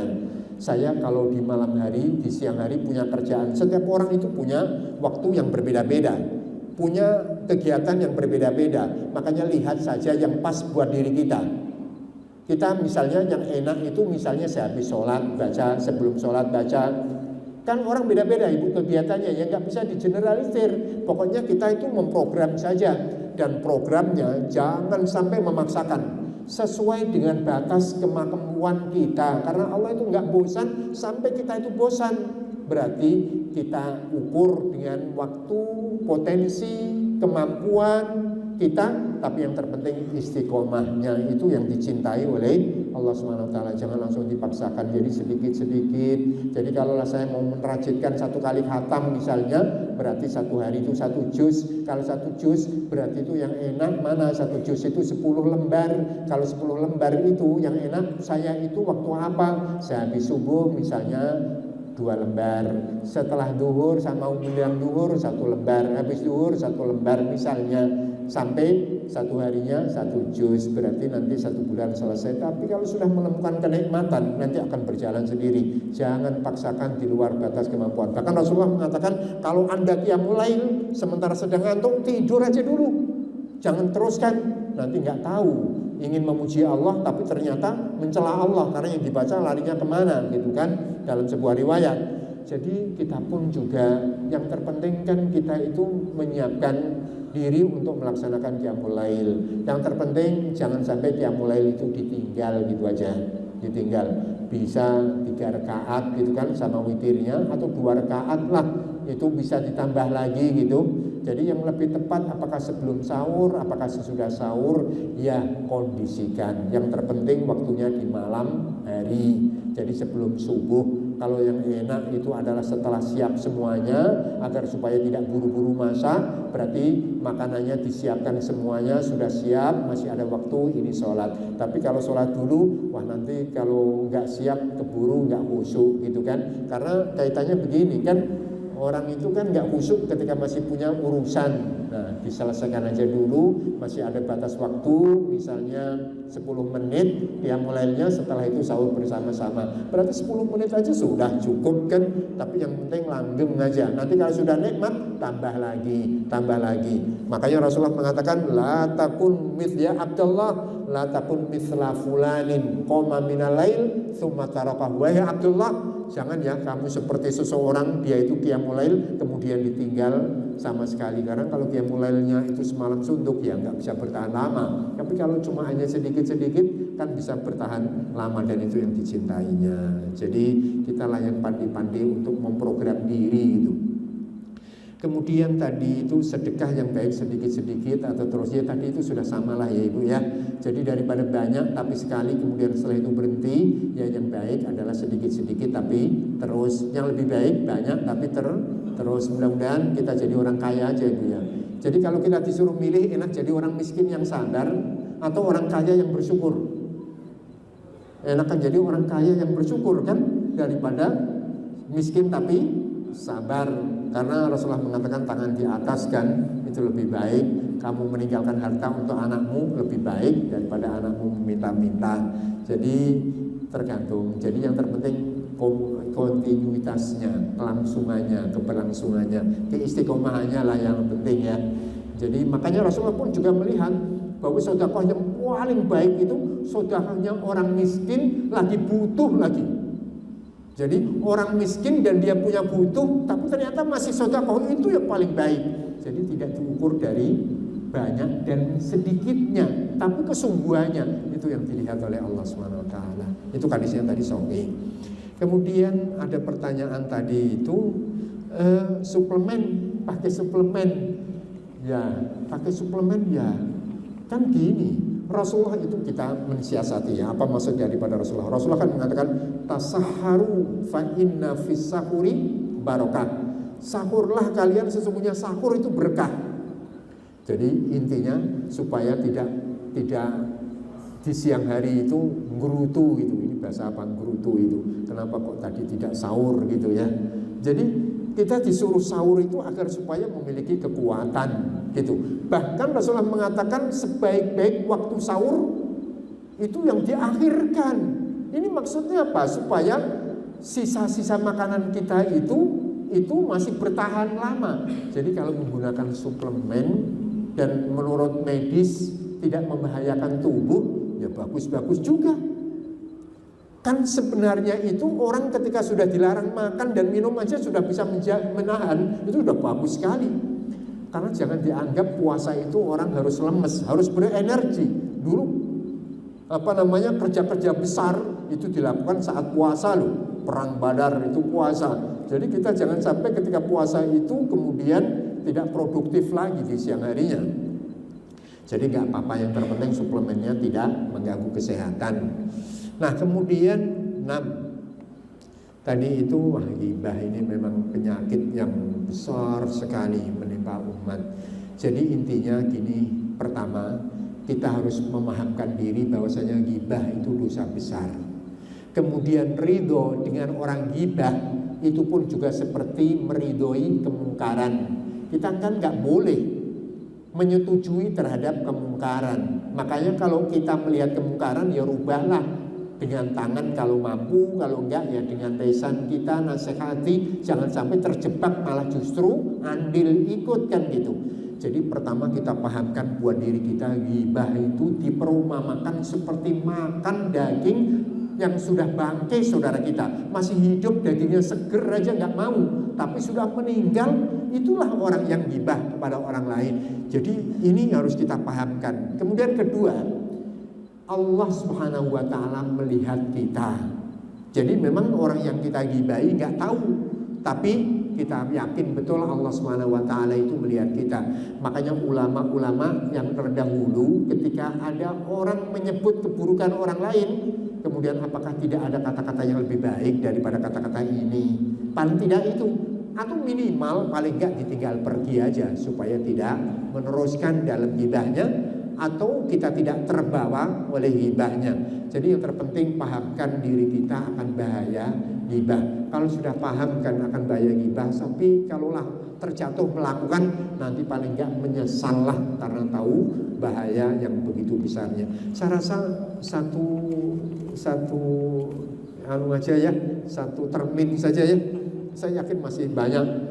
Saya kalau di malam hari, di siang hari punya kerjaan. Setiap orang itu punya waktu yang berbeda-beda, punya kegiatan yang berbeda-beda. Makanya lihat saja yang pas buat diri kita. Kita misalnya yang enak itu misalnya sehabis sholat baca, sebelum sholat baca. Kan orang beda-beda ibu kegiatannya, ya nggak bisa digeneralisir. Pokoknya kita itu memprogram saja, dan programnya jangan sampai memaksakan, sesuai dengan batas kemampuan kita. Karena Allah itu nggak bosan sampai kita itu bosan. Berarti kita ukur dengan waktu, potensi, kemampuan kita, tapi yang terpenting istiqomahnya itu yang dicintai oleh Allah SWT. Jangan langsung dipaksakan, jadi sedikit-sedikit. Jadi kalau saya mau merajitkan 1 kali khatam misalnya, berarti 1 hari itu 1 juz. Kalau 1 juz berarti itu yang enak mana? 1 juz itu 10 lembar. Kalau 10 lembar itu yang enak saya itu waktu apa? Sehabis subuh misalnya 2 lembar, setelah duhur sama menjelang duhur 1 lembar, habis duhur 1 lembar misalnya, sampai 1 harinya 1 juz. Berarti nanti 1 bulan selesai. Tapi kalau sudah menemukan kenikmatan nanti akan berjalan sendiri. Jangan paksakan di luar batas kemampuan. Bahkan Rasulullah mengatakan kalau Anda Qiyamul Lail sementara sedang ngantuk, tidur aja dulu, jangan teruskan. Nanti nggak tahu ingin memuji Allah tapi ternyata mencela Allah karena yang dibaca larinya kemana gitu kan, dalam sebuah riwayat. Jadi kita pun juga yang terpenting kan kita itu menyiapkan diri untuk melaksanakan Qiyamul Lail. Yang terpenting jangan sampai Qiyamul Lail itu ditinggal gitu aja, ditinggal. Bisa 3 rakaat gitu kan sama witirnya, atau 2 rakaat lah, itu bisa ditambah lagi gitu. Jadi yang lebih tepat apakah sebelum sahur, apakah sesudah sahur, ya kondisikan. Yang terpenting waktunya di malam hari. Jadi sebelum subuh. Kalau yang enak itu adalah setelah siap semuanya, agar supaya tidak buru-buru masak. Berarti makanannya disiapkan semuanya, sudah siap, masih ada waktu ini sholat. Tapi kalau sholat dulu, wah nanti kalau nggak siap keburu nggak khusyuk gitu kan. Karena kaitannya begini kan, orang itu kan nggak khusyuk ketika masih punya urusan. Nah, diselesaikan aja dulu, masih ada batas waktu, misalnya 10 menit, dia mulainya setelah itu sahur bersama-sama. Berarti 10 menit aja sudah cukup kan, tapi yang penting langgeng aja. Nanti kalau sudah nikmat, tambah lagi, tambah lagi. Makanya Rasulullah mengatakan, la takun mithya Abdullah, la takun mithla fulanin qoma minal lail tsumma tarakahu. Wahai Abdullah, jangan ya kamu seperti seseorang, dia itu Qiyamul Lail kemudian ditinggal sama sekali. Karena kalau Qiyamul Lailnya itu semalam suntuk, ya nggak bisa bertahan lama. Tapi kalau cuma hanya sedikit-sedikit kan bisa bertahan lama, dan itu yang dicintainya. Jadi kita lah yang pandai-pandai untuk memprogram diri itu. Kemudian tadi itu sedekah yang baik sedikit-sedikit atau terusnya tadi itu sudah samalah ya ibu ya. Jadi daripada banyak tapi sekali kemudian setelah itu berhenti, ya yang baik adalah sedikit-sedikit tapi terus. Yang lebih baik banyak tapi terus. Mudah-mudahan kita jadi orang kaya aja ibu ya. Jadi kalau kita disuruh milih, enak jadi orang miskin yang sadar atau orang kaya yang bersyukur? Enakan jadi orang kaya yang bersyukur kan, daripada miskin tapi sabar. Karena Rasulullah mengatakan tangan di atas kan itu lebih baik. Kamu meninggalkan harta untuk anakmu lebih baik daripada anakmu meminta-minta. Jadi tergantung. Jadi yang terpenting kontinuitasnya, kelangsungannya, keberlangsungannya, keistiqomahannya lah yang penting ya. Jadi makanya Rasulullah pun juga melihat bahwa sedekah yang paling baik itu sedekahnya orang miskin lagi butuh lagi. Jadi orang miskin dan dia punya butuh, tapi ternyata masih sedekah, itu yang paling baik. Jadi tidak diukur dari banyak dan sedikitnya, tapi kesungguhannya itu yang dilihat oleh Allah SWT. Itu hadisnya tadi sahih. Kemudian ada pertanyaan tadi itu suplemen, pakai suplemen ya, pakai suplemen ya. Kan gini, Rasulullah itu kita mensiasati ya, apa maksud daripada Rasulullah? Rasulullah kan mengatakan tasahharu fa inna fis sahuri barokah. Sahurlah kalian, sesungguhnya sahur itu berkah. Jadi intinya supaya tidak di siang hari itu nggerutu gitu. Ini bahasa apa nggerutu itu? Kenapa kok tadi tidak sahur gitu ya? Jadi kita disuruh sahur itu agar supaya memiliki kekuatan gitu. Bahkan Rasulullah mengatakan sebaik-baik waktu sahur itu yang diakhirkan. Ini maksudnya apa? Supaya sisa-sisa makanan kita itu masih bertahan lama. Jadi kalau menggunakan suplemen dan menurut medis tidak membahayakan tubuh, ya bagus-bagus juga. Kan sebenarnya itu orang ketika sudah dilarang makan dan minum aja sudah bisa menahan, itu udah bagus sekali. Karena jangan dianggap puasa itu orang harus lemes, harus berenergi. Dulu kerja-kerja besar itu dilakukan saat puasa loh. Perang Badar itu puasa. Jadi kita jangan sampai ketika puasa itu kemudian tidak produktif lagi di siang harinya. Jadi nggak apa-apa, yang terpenting suplemennya tidak mengganggu kesehatan. Nah kemudian 6 tadi itu ghibah ini memang penyakit yang besar sekali menimpa umat. Jadi intinya gini, pertama kita harus memahamkan diri bahwasanya ghibah itu dosa besar. Kemudian ridho dengan orang ghibah itu pun juga seperti meridhoi kemungkaran. Kita kan nggak boleh menyetujui terhadap kemungkaran. Makanya kalau kita melihat kemungkaran ya rubahlah dengan tangan kalau mampu, kalau enggak ya dengan lisan kita nasihati, jangan sampai terjebak malah justru andil ikut kan gitu. Jadi pertama kita pahamkan buat diri kita, ghibah itu diperumpamakan seperti makan daging yang sudah bangkai saudara kita, masih hidup dagingnya seger aja nggak mau, tapi sudah meninggal, itulah orang yang ghibah kepada orang lain. Jadi ini harus kita pahamkan. Kemudian kedua, Allah Subhanahu wa ta'ala melihat kita. Jadi memang orang yang kita ghibahi nggak tahu, tapi kita yakin betul Allah Subhanahu wa ta'ala itu melihat kita. Makanya ulama-ulama yang terdahulu ketika ada orang menyebut keburukan orang lain, kemudian apakah tidak ada kata-kata yang lebih baik daripada kata-kata ini? Paling tidak itu, atau minimal paling enggak ditinggal pergi aja supaya tidak meneruskan dalam ghibahnya, atau kita tidak terbawa oleh ghibahnya. Jadi yang terpenting pahamkan diri kita akan bahaya ghibah. Kalau sudah pahamkan akan bahaya ghibah, tapi kalaulah terjatuh melakukan, nanti paling enggak menyesal lah karena tahu bahaya yang begitu besarnya. Saya rasa satu aja ya, satu termin saja ya. Saya yakin masih banyak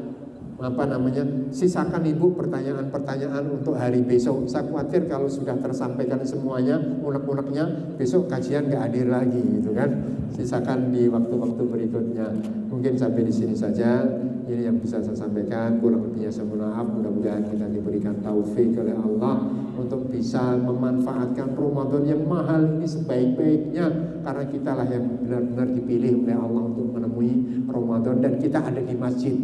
sisakan ibu pertanyaan-pertanyaan untuk hari besok. Saya khawatir kalau sudah tersampaikan semuanya unek-uneknya, besok kajian nggak hadir lagi gitu kan. Sisakan di waktu-waktu berikutnya. Mungkin sampai di sini saja. Ini yang bisa saya sampaikan. Kurang lebihnya saya mohon maaf. Mudah-mudahan kita diberikan taufik oleh Allah untuk bisa memanfaatkan Ramadan yang mahal ini sebaik-baiknya, karena kitalah yang benar-benar dipilih oleh Allah untuk menemui Ramadan, dan kita ada di masjid.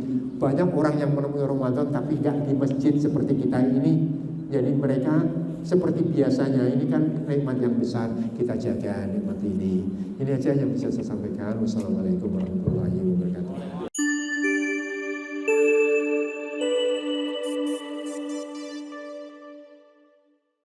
Banyak orang yang menemui Ramadan tapi nggak di masjid seperti kita ini. Jadi mereka seperti biasanya, ini kan nikmat yang besar, kita jaga nikmat ini. Ini aja yang bisa saya sampaikan. Wassalamualaikum warahmatullahi wabarakatuh.